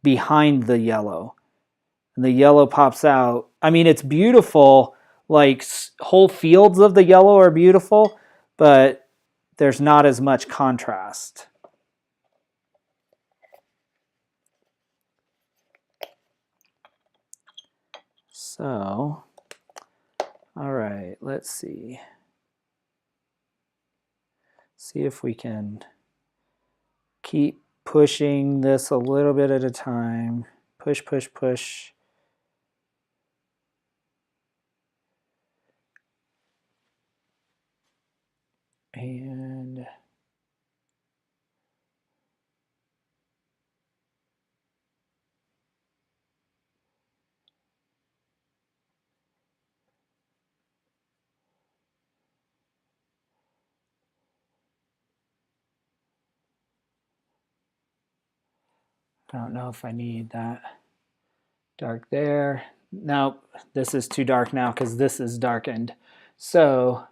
behind the yellow, and the yellow pops out. I mean, it's beautiful, like whole fields of the yellow are beautiful, but there's not as much contrast. So, all right, let's see if we can keep pushing this a little bit at a time. Push, push, push. And I don't know if I need that dark there. No, this is too dark now because this is darkened. So,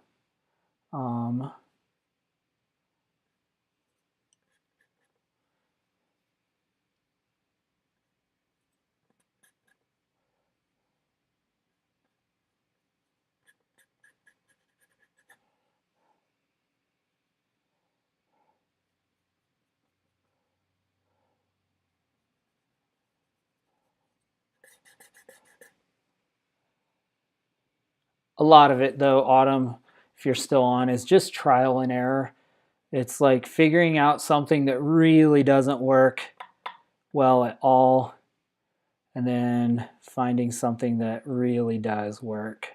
a lot of it, though, Autumn, if you're still on, is just trial and error. It's like figuring out something that really doesn't work well at all, and then finding something that really does work.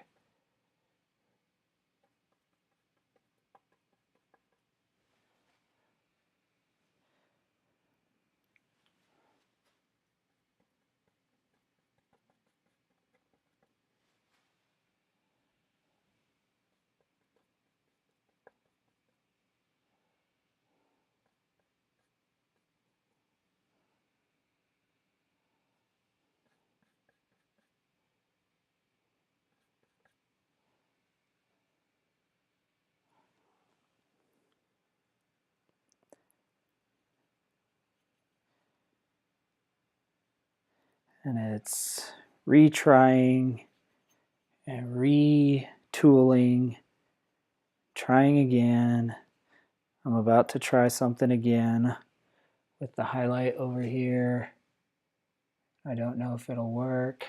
and it's retrying and retooling, trying again. I'm about to try something again with the highlight over here. I don't know if it'll work.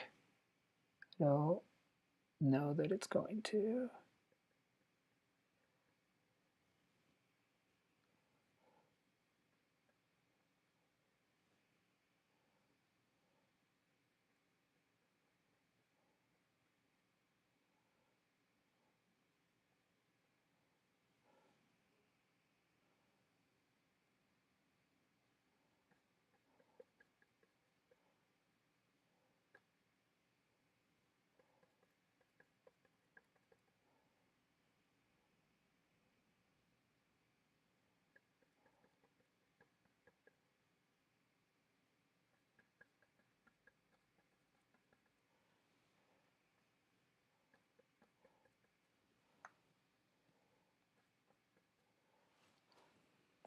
I don't know that it's going to.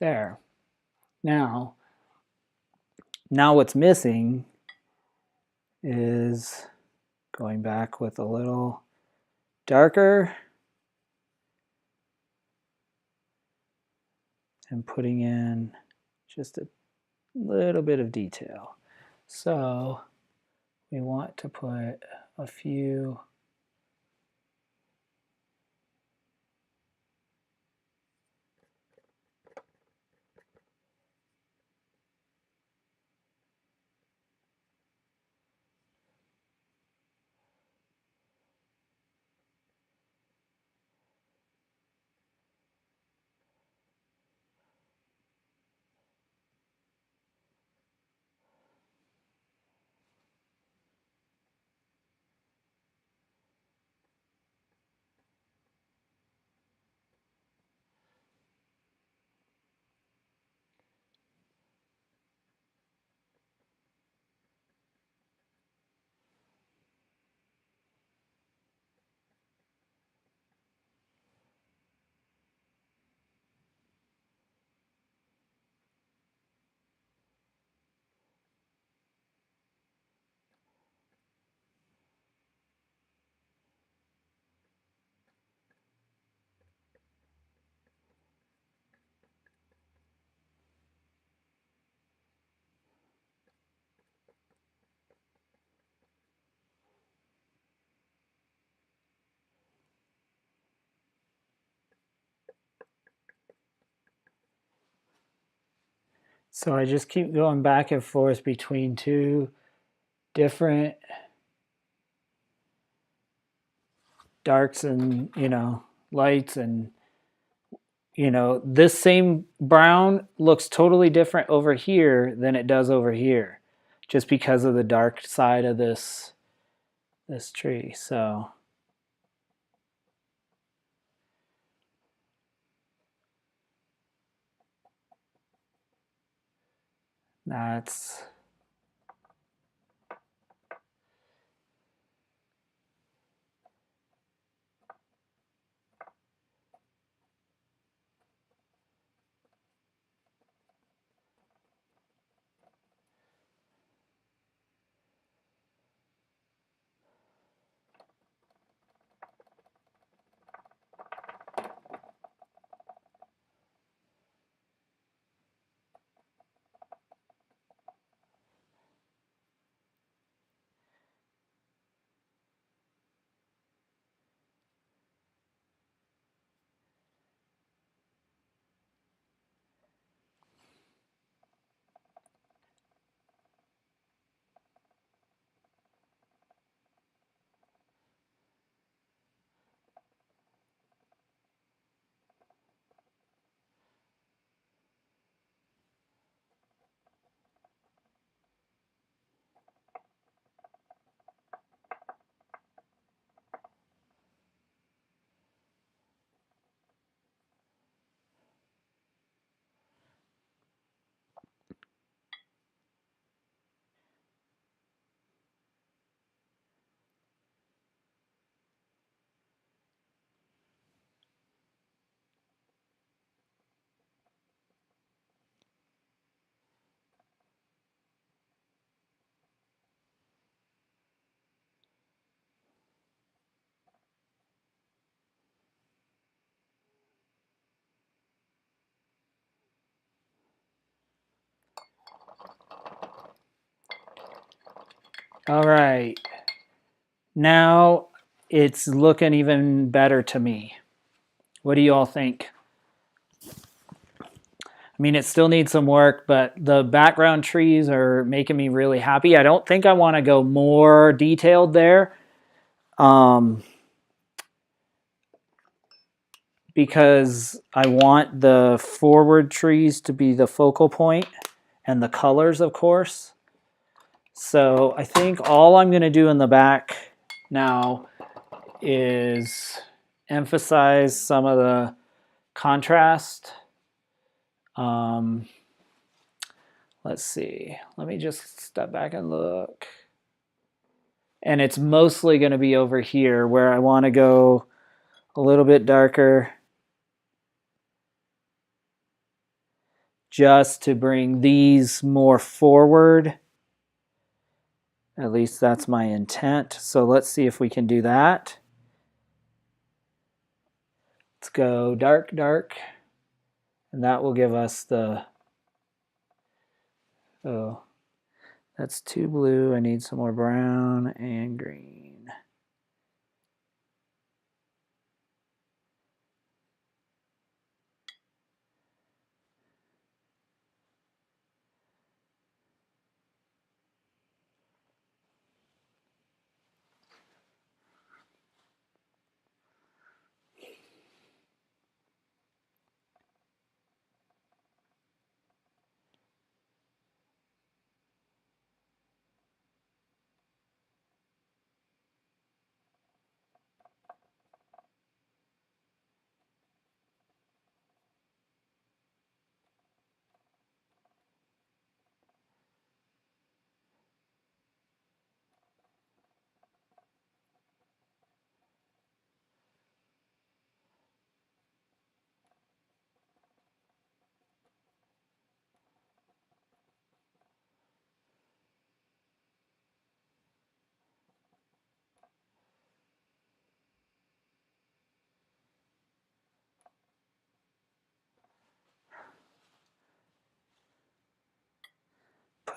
There. Now what's missing is going back with a little darker and putting in just a little bit of detail. So we want to put a few So I just keep going back and forth between two different darks and, lights, and, this same brown looks totally different over here than it does over here, just because of the dark side of this tree. So that's All right. Now it's looking even better to me. What do you all think? I mean, it still needs some work, but the background trees are making me really happy. I don't think I want to go more detailed there because I want the forward trees to be the focal point and the colors, of course. So I think all I'm going to do in the back now is emphasize some of the contrast. Let's see. Let me just step back and look. And it's mostly going to be over here where I want to go a little bit darker just to bring these more forward. At least that's my intent. So let's see if we can do that. Let's go dark, dark. And that will give us the, oh, that's too blue. I need some more brown and green.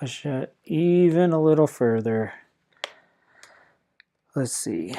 Push it even a little further. Let's see.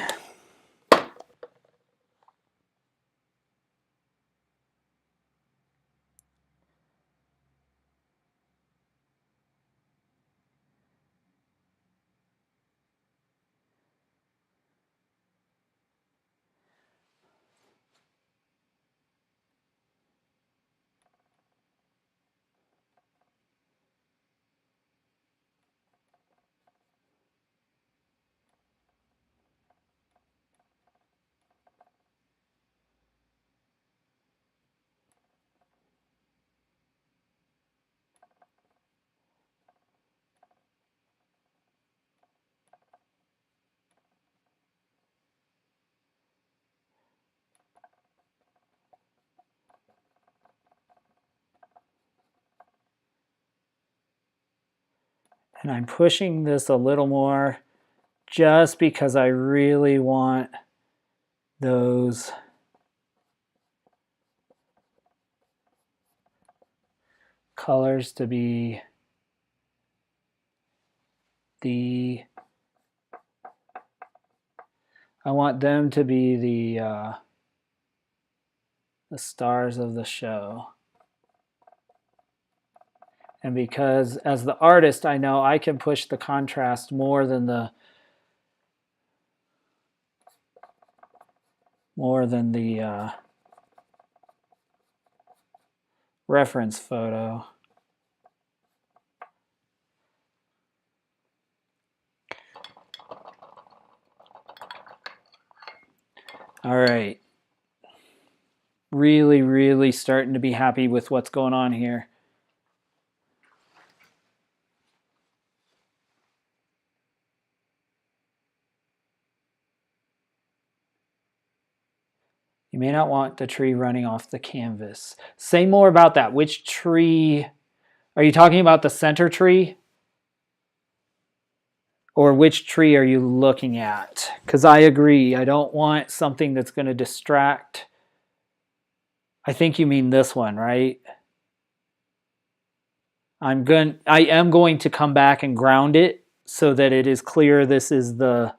And I'm pushing this a little more just because I really want those colors to be I want them to be the stars of the show. And because as the artist, I know I can push the contrast more than the reference photo. All right. Really, really starting to be happy with what's going on here. You may not want the tree running off the canvas. Say more about that. Which tree? Are you talking about the center tree? Or which tree are you looking at? Because I agree. I don't want something that's going to distract. I think you mean this one, right? I am going to come back and ground it so that it is clear this is the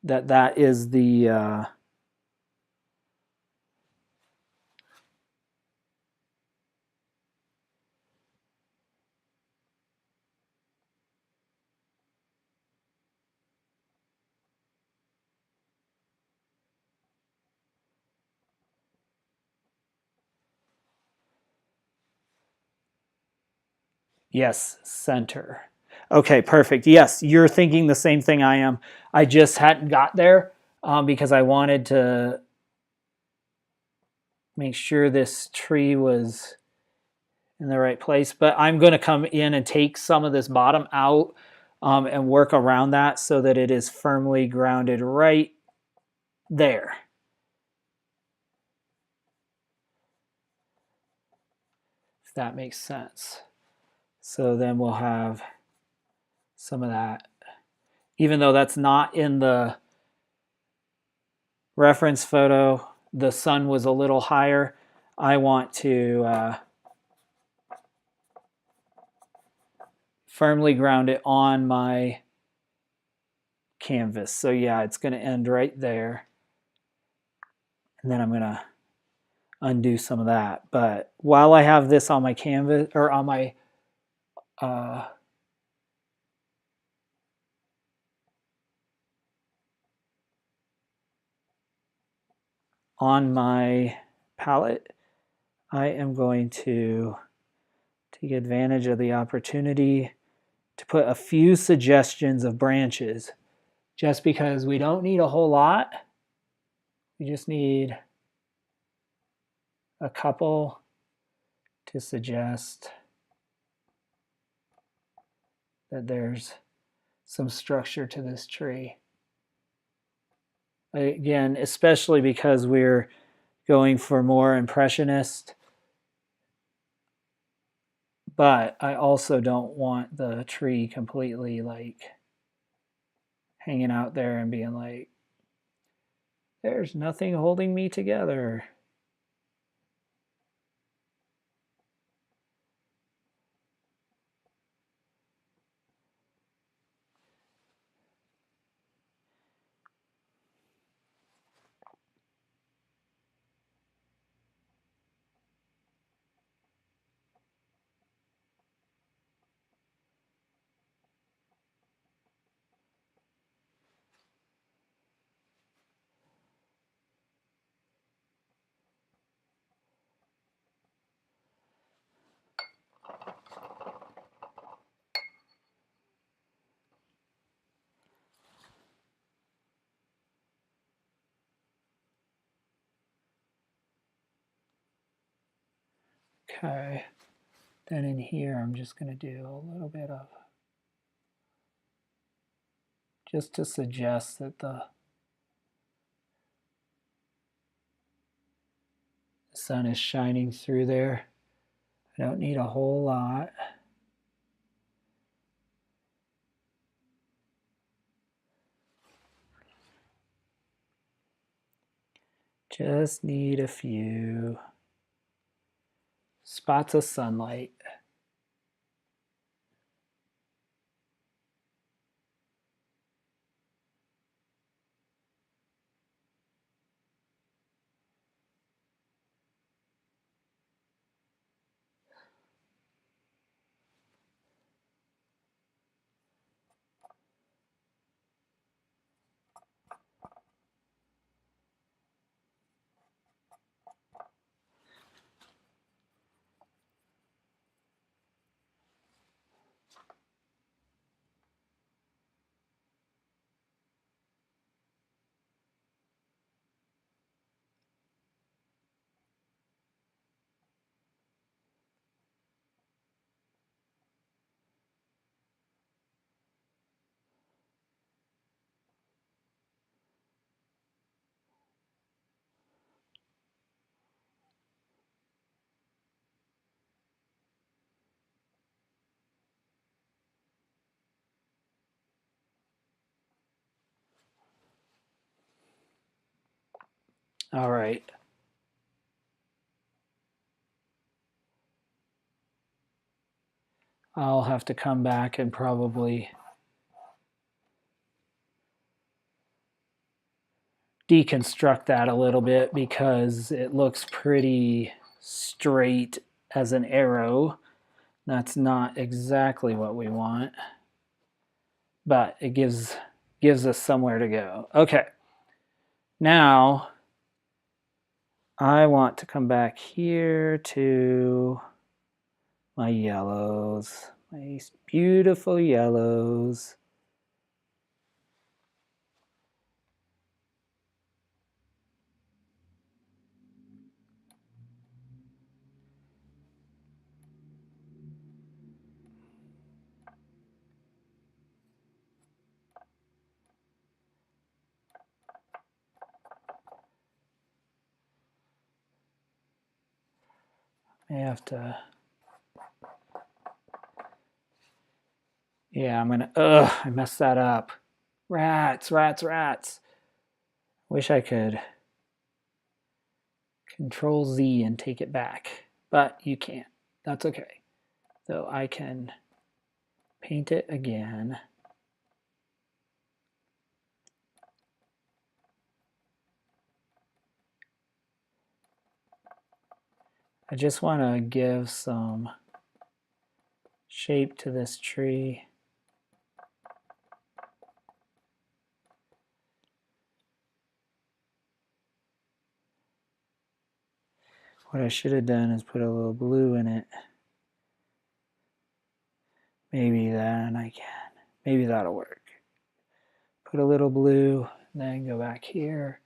that is the yes, center. Okay, perfect. Yes, you're thinking the same thing I am. I just hadn't got there because I wanted to make sure this tree was in the right place. But I'm going to come in and take some of this bottom out and work around that so that it is firmly grounded right there. If that makes sense. So then we'll have some of that. Even though that's not in the reference photo, the sun was a little higher. I want to firmly ground it on my canvas. So yeah, it's going to end right there. And then I'm going to undo some of that. But while I have this on my canvas or on my palette, I am going to take advantage of the opportunity to put a few suggestions of branches, just because we don't need a whole lot. We just need a couple to suggest that there's some structure to this tree. Again, especially because we're going for more impressionist, but I also don't want the tree completely like hanging out there and being like, there's nothing holding me together. Okay, then in here I'm just going to do a little bit of, just to suggest that the sun is shining through there. I don't need a whole lot. Just need a few spots of sunlight. All right. I'll have to come back and probably deconstruct that a little bit because it looks pretty straight as an arrow. That's not exactly what we want, but it gives us somewhere to go. Okay, now I want to come back here to my yellows, my beautiful yellows. I have to, yeah, I'm gonna, I messed that up. Rats, rats, rats. Wish I could Control Z and take it back, but you can't. That's okay. So I can paint it again. I just want to give some shape to this tree. What I should have done is put a little blue in it. Maybe then I can. Maybe that'll work. Put a little blue, then go back here.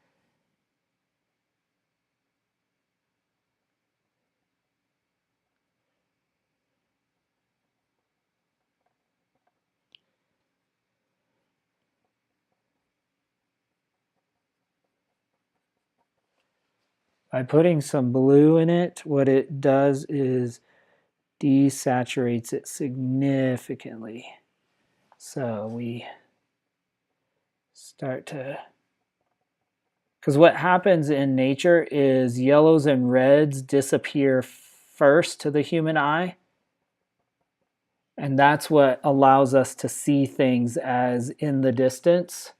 By putting some blue in it, what it does is desaturates it significantly. So we start to, because what happens in nature is yellows and reds disappear first to the human eye. And that's what allows us to see things as in the distance.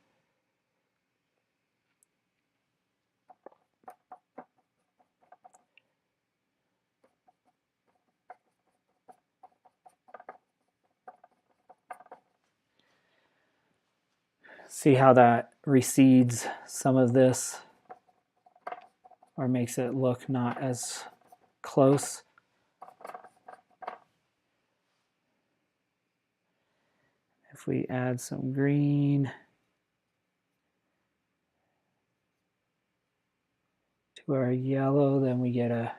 See how that recedes some of this or makes it look not as close. If we add some green to our yellow, then we get a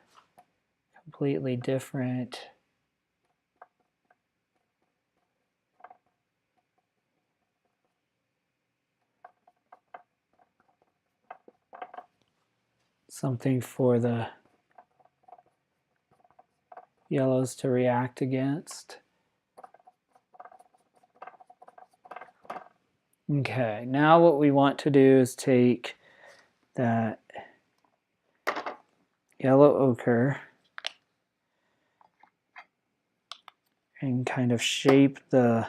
completely different something for the yellows to react against. Okay, now what we want to do is take that yellow ochre and kind of shape the,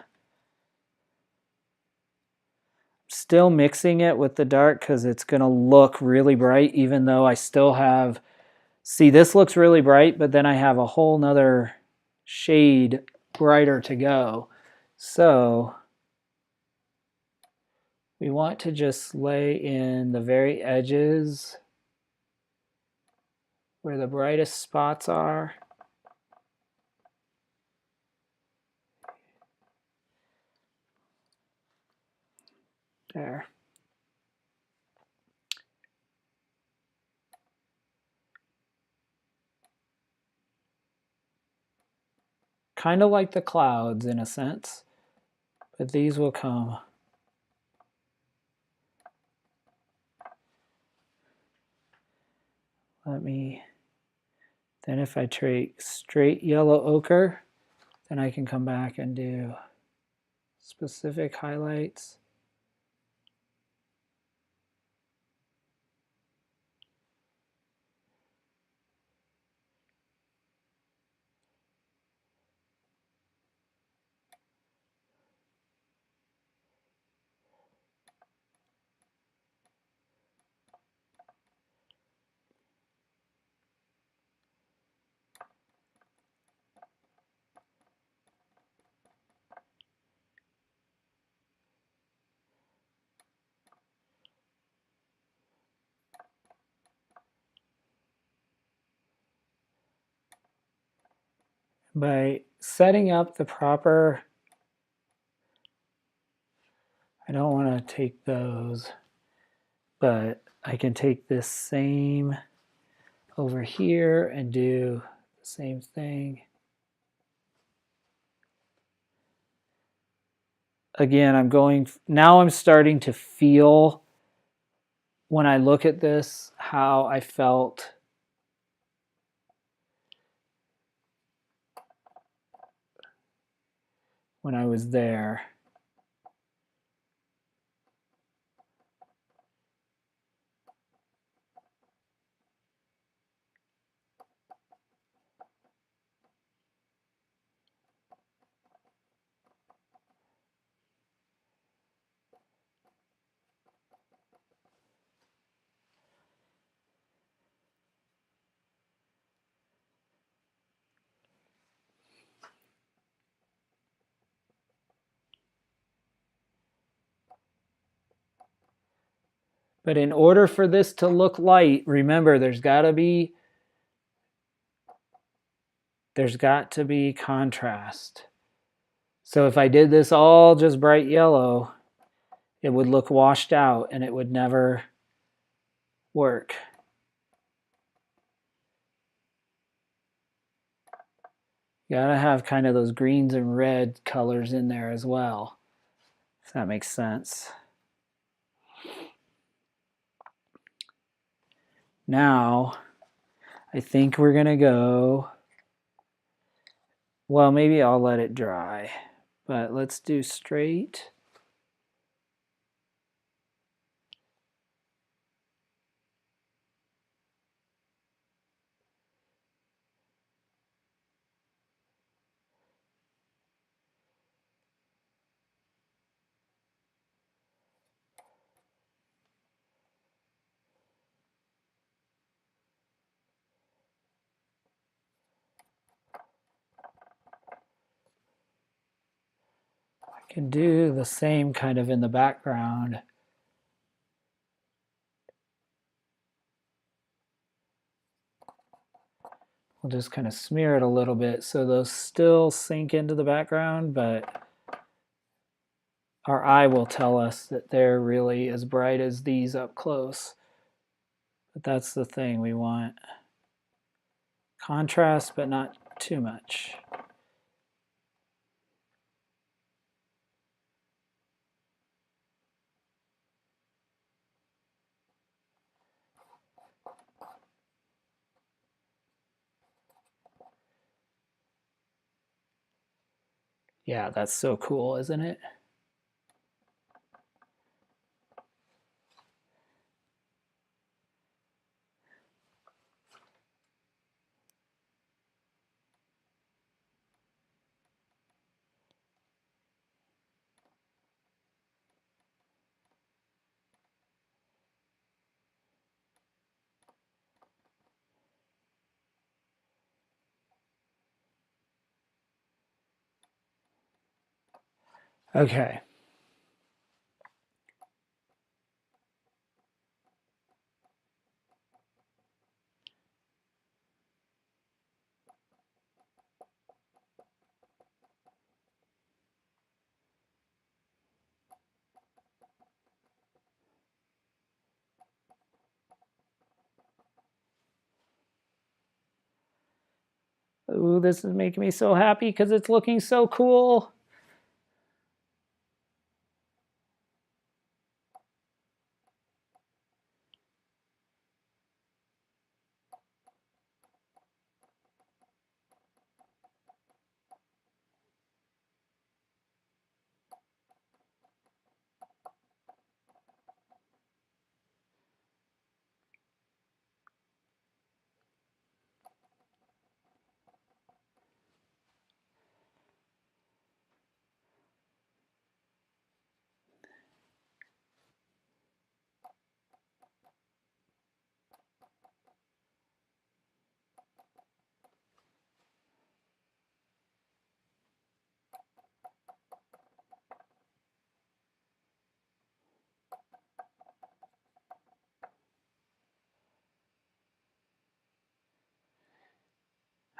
still mixing it with the dark because it's going to look really bright even though I still have, see this looks really bright, but then I have a whole nother shade brighter to go. So we want to just lay in the very edges where the brightest spots are. There. Kind of like the clouds in a sense, but these will come. Then if I take straight yellow ochre, then I can come back and do specific highlights. by setting up the proper, I don't want to take those, but I can take this same over here and do the same thing. Again, now I'm starting to feel when I look at this how I felt when I was there. But in order for this to look light, remember there's got to be contrast. So if I did this all just bright yellow, it would look washed out and it would never work. You gotta have kind of those greens and red colors in there as well, if that makes sense. Now, I think we're gonna go, well, maybe I'll let it dry, but let's do straight. I can do the same kind of in the background. We'll just kind of smear it a little bit so those still sink into the background, but our eye will tell us that they're really as bright as these up close. But that's the thing, we want contrast, but not too much. Yeah, that's so cool, isn't it? Okay. Ooh, this is making me so happy because it's looking so cool.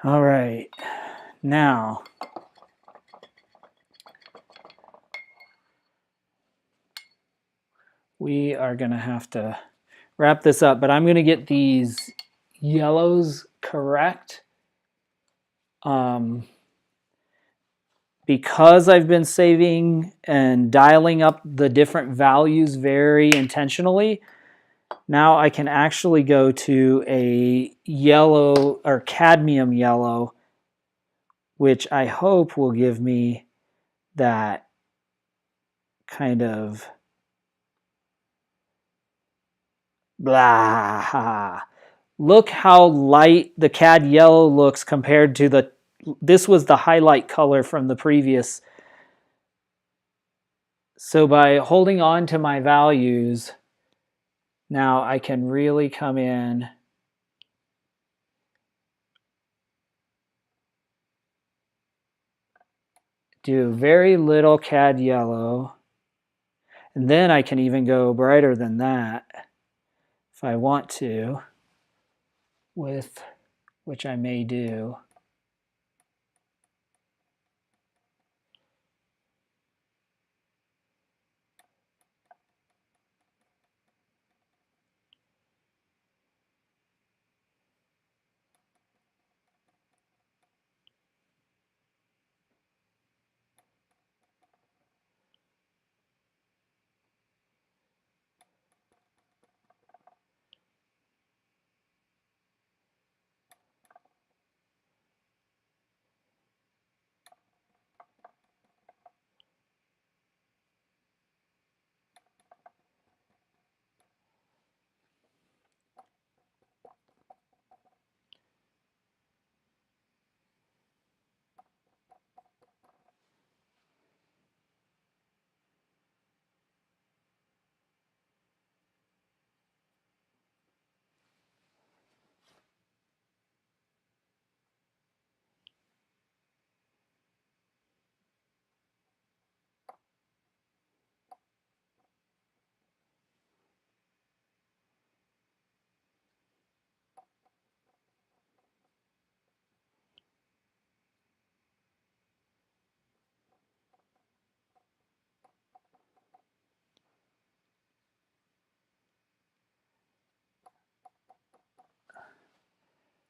All right, Now, we are going to have to wrap this up, but I'm going to get these yellows correct. Because I've been saving and dialing up the different values very intentionally, now I can actually go to a yellow or cadmium yellow, which I hope will give me that kind of blah. Look how light the cad yellow looks compared to this was the highlight color from the previous. So by holding on to my values, now I can really come in do very little cad yellow, and then I can even go brighter than that if I want to, with which I may do.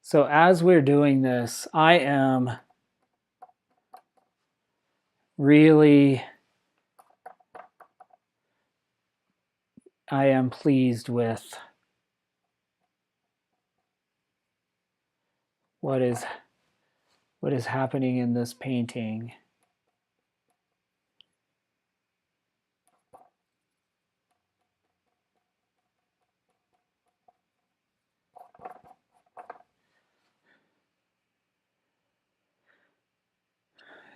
So as we're doing this, I am pleased with what is happening in this painting.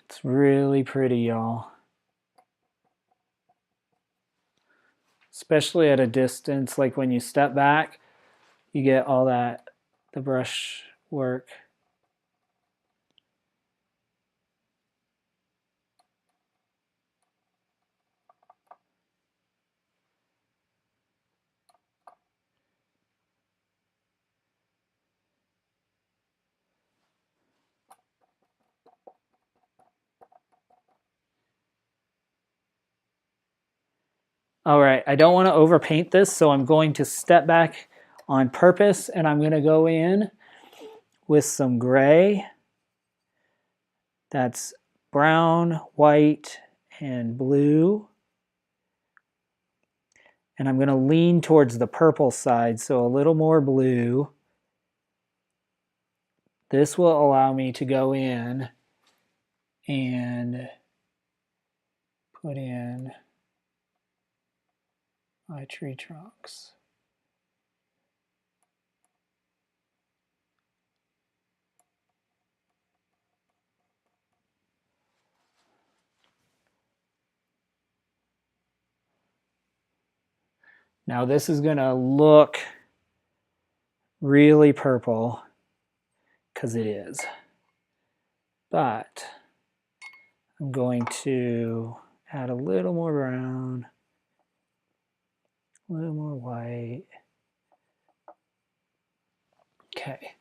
It's really pretty, y'all. Especially at a distance, like when you step back, you get all that, the brush work. All right, I don't want to overpaint this, so I'm going to step back on purpose, and I'm going to go in with some gray. That's brown, white, and blue. And I'm going to lean towards the purple side, so a little more blue. This will allow me to go in and put in my tree trunks. Now this is going to look really purple, because it is. But I'm going to add a little more brown, a little more white. Okay.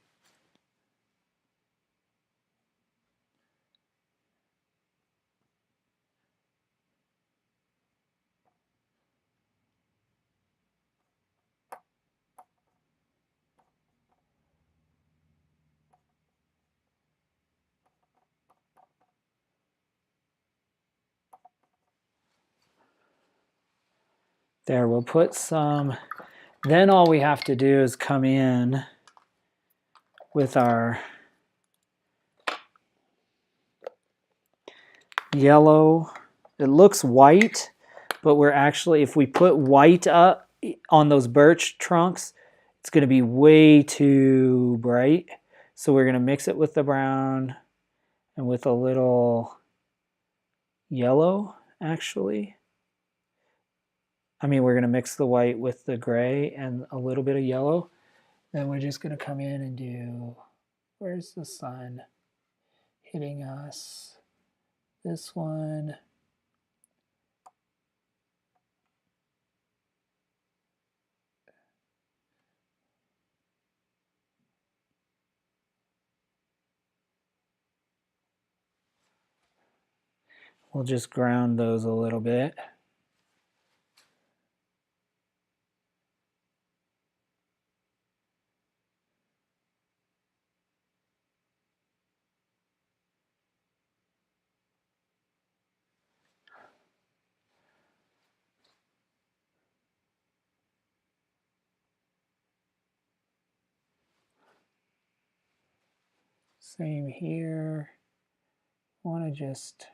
There, we'll put some. Then all we have to do is come in with our yellow. It looks white, but we're actually, if we put white up on those birch trunks, it's going to be way too bright. So we're going to mix it with the brown and with a little yellow, actually. I mean, we're going to mix the white with the gray and a little bit of yellow. Then we're just going to come in and do, where's the sun hitting us? This one. We'll just ground those a little bit. Same here. I want to just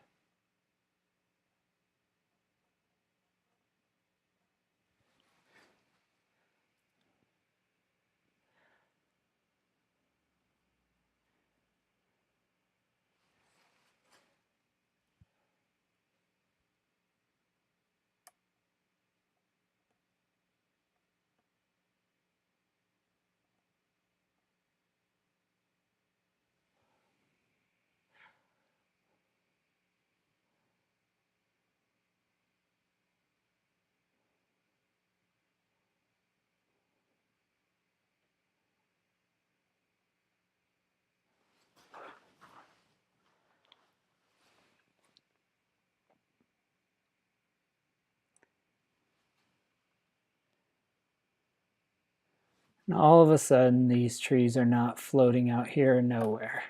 and all of a sudden these trees are not floating out here in nowhere.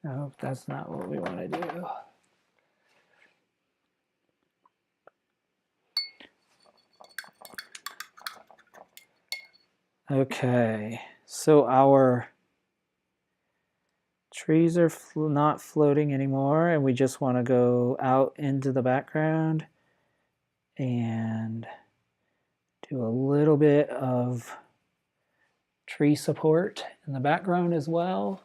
I hope that's not what we want to do. Okay, so our trees are not floating anymore, and we just want to go out into the background and do a little bit of tree support in the background as well.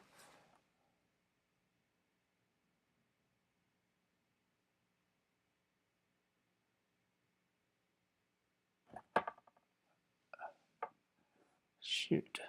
Shoot.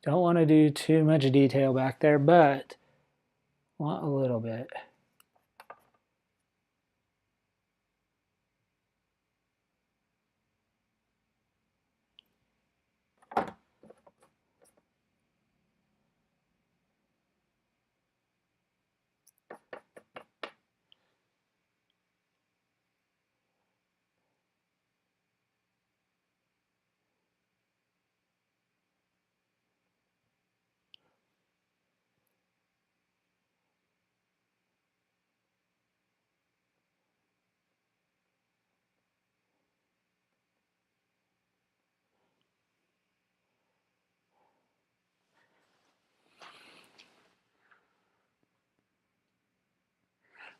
Don't want to do too much detail back there, but want a little bit.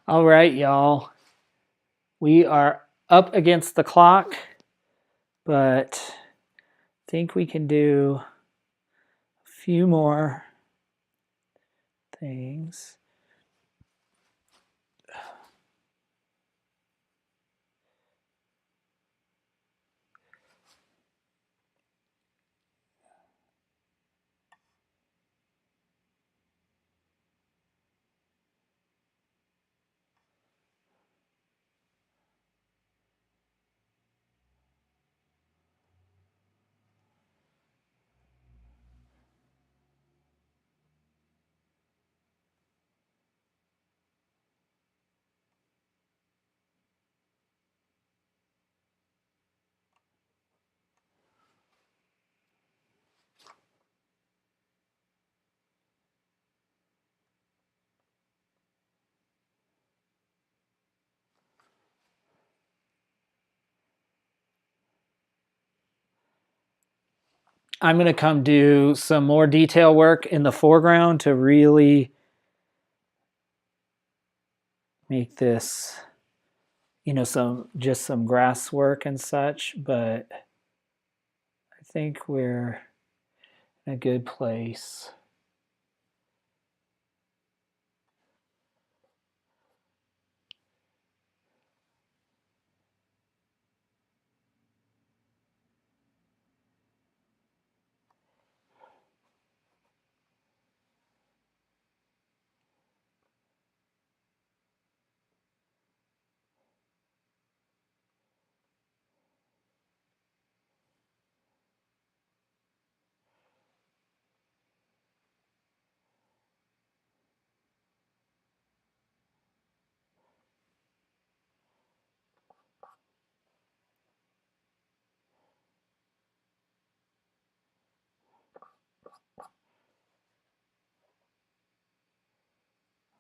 All right, y'all. We are up against the clock, but I think we can do a few more things. I'm going to come do some more detail work in the foreground to really make this, you know, some grass work and such, but I think we're in a good place.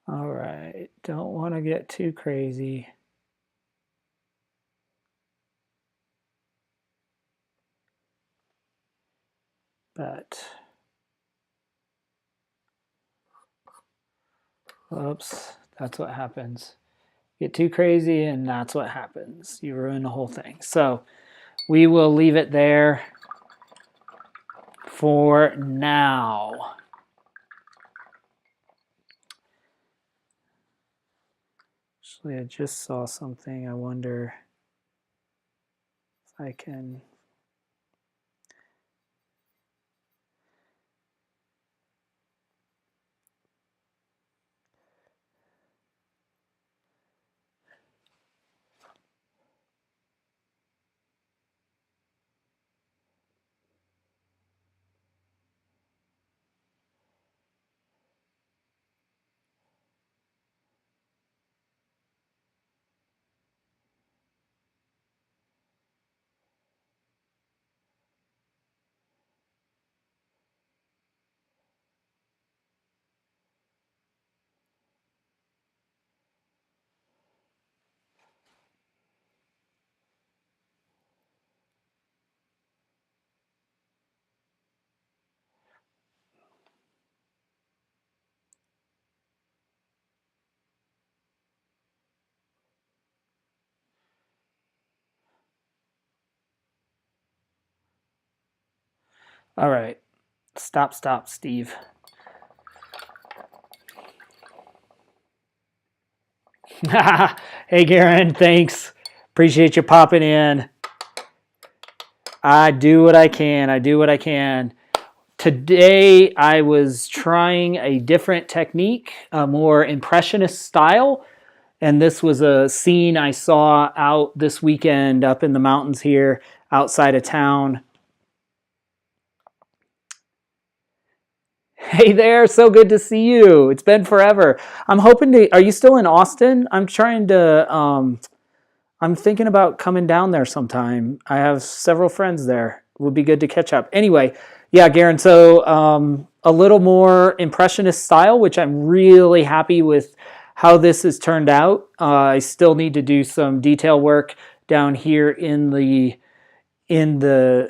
All right, don't want to get too crazy. But, oops, that's what happens. Get too crazy and that's what happens. You ruin the whole thing. So we will leave it there for now. Actually, I just saw something. I wonder if I can. All right. Stop, Steve. Hey, Garen, thanks. Appreciate you popping in. I do what I can. Today I was trying a different technique, a more impressionist style. And this was a scene I saw out this weekend up in the mountains here outside of town. Hey there, so good to see you. It's been forever. I'm hoping to, are you still in Austin? I'm trying to, I'm thinking about coming down there sometime. I have several friends there. It would be good to catch up. Anyway, yeah, Garen, so a little more impressionist style, which I'm really happy with how this has turned out. I still need to do some detail work down here in the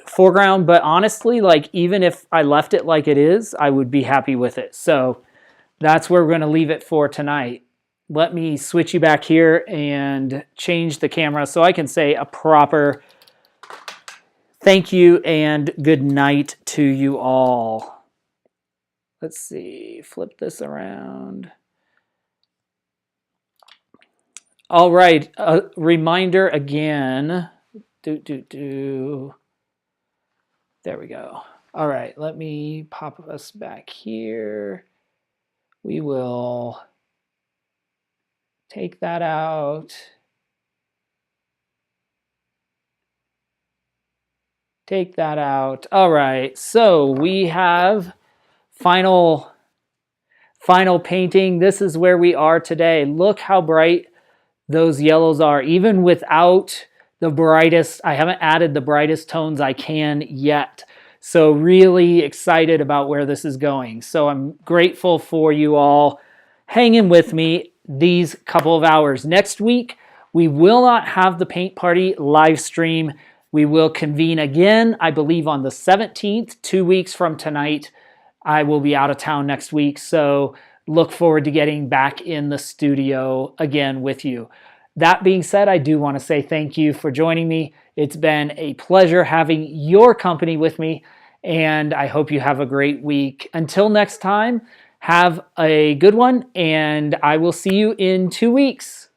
foreground, but honestly, like even if I left it like it is, I would be happy with it. So that's where we're going to leave it for tonight. Let me switch you back here and change the camera so I can say a proper thank you and good night to you all. Let's see, flip this around. All right, a reminder again. There we go. All right, let me pop us back here. We will take that out. Take that out. All right, so we have final painting. This is where we are today. Look how bright those yellows are, even without the brightest. I haven't added the brightest tones I can yet. So really excited about where this is going. So I'm grateful for you all hanging with me these couple of hours. Next week, we will not have the Paint Party live stream. We will convene again, I believe on the 17th, 2 weeks from tonight. I will be out of town next week, so look forward to getting back in the studio again with you. That being said, I do want to say thank you for joining me. It's been a pleasure having your company with me, and I hope you have a great week. Until next time, have a good one, and I will see you in 2 weeks.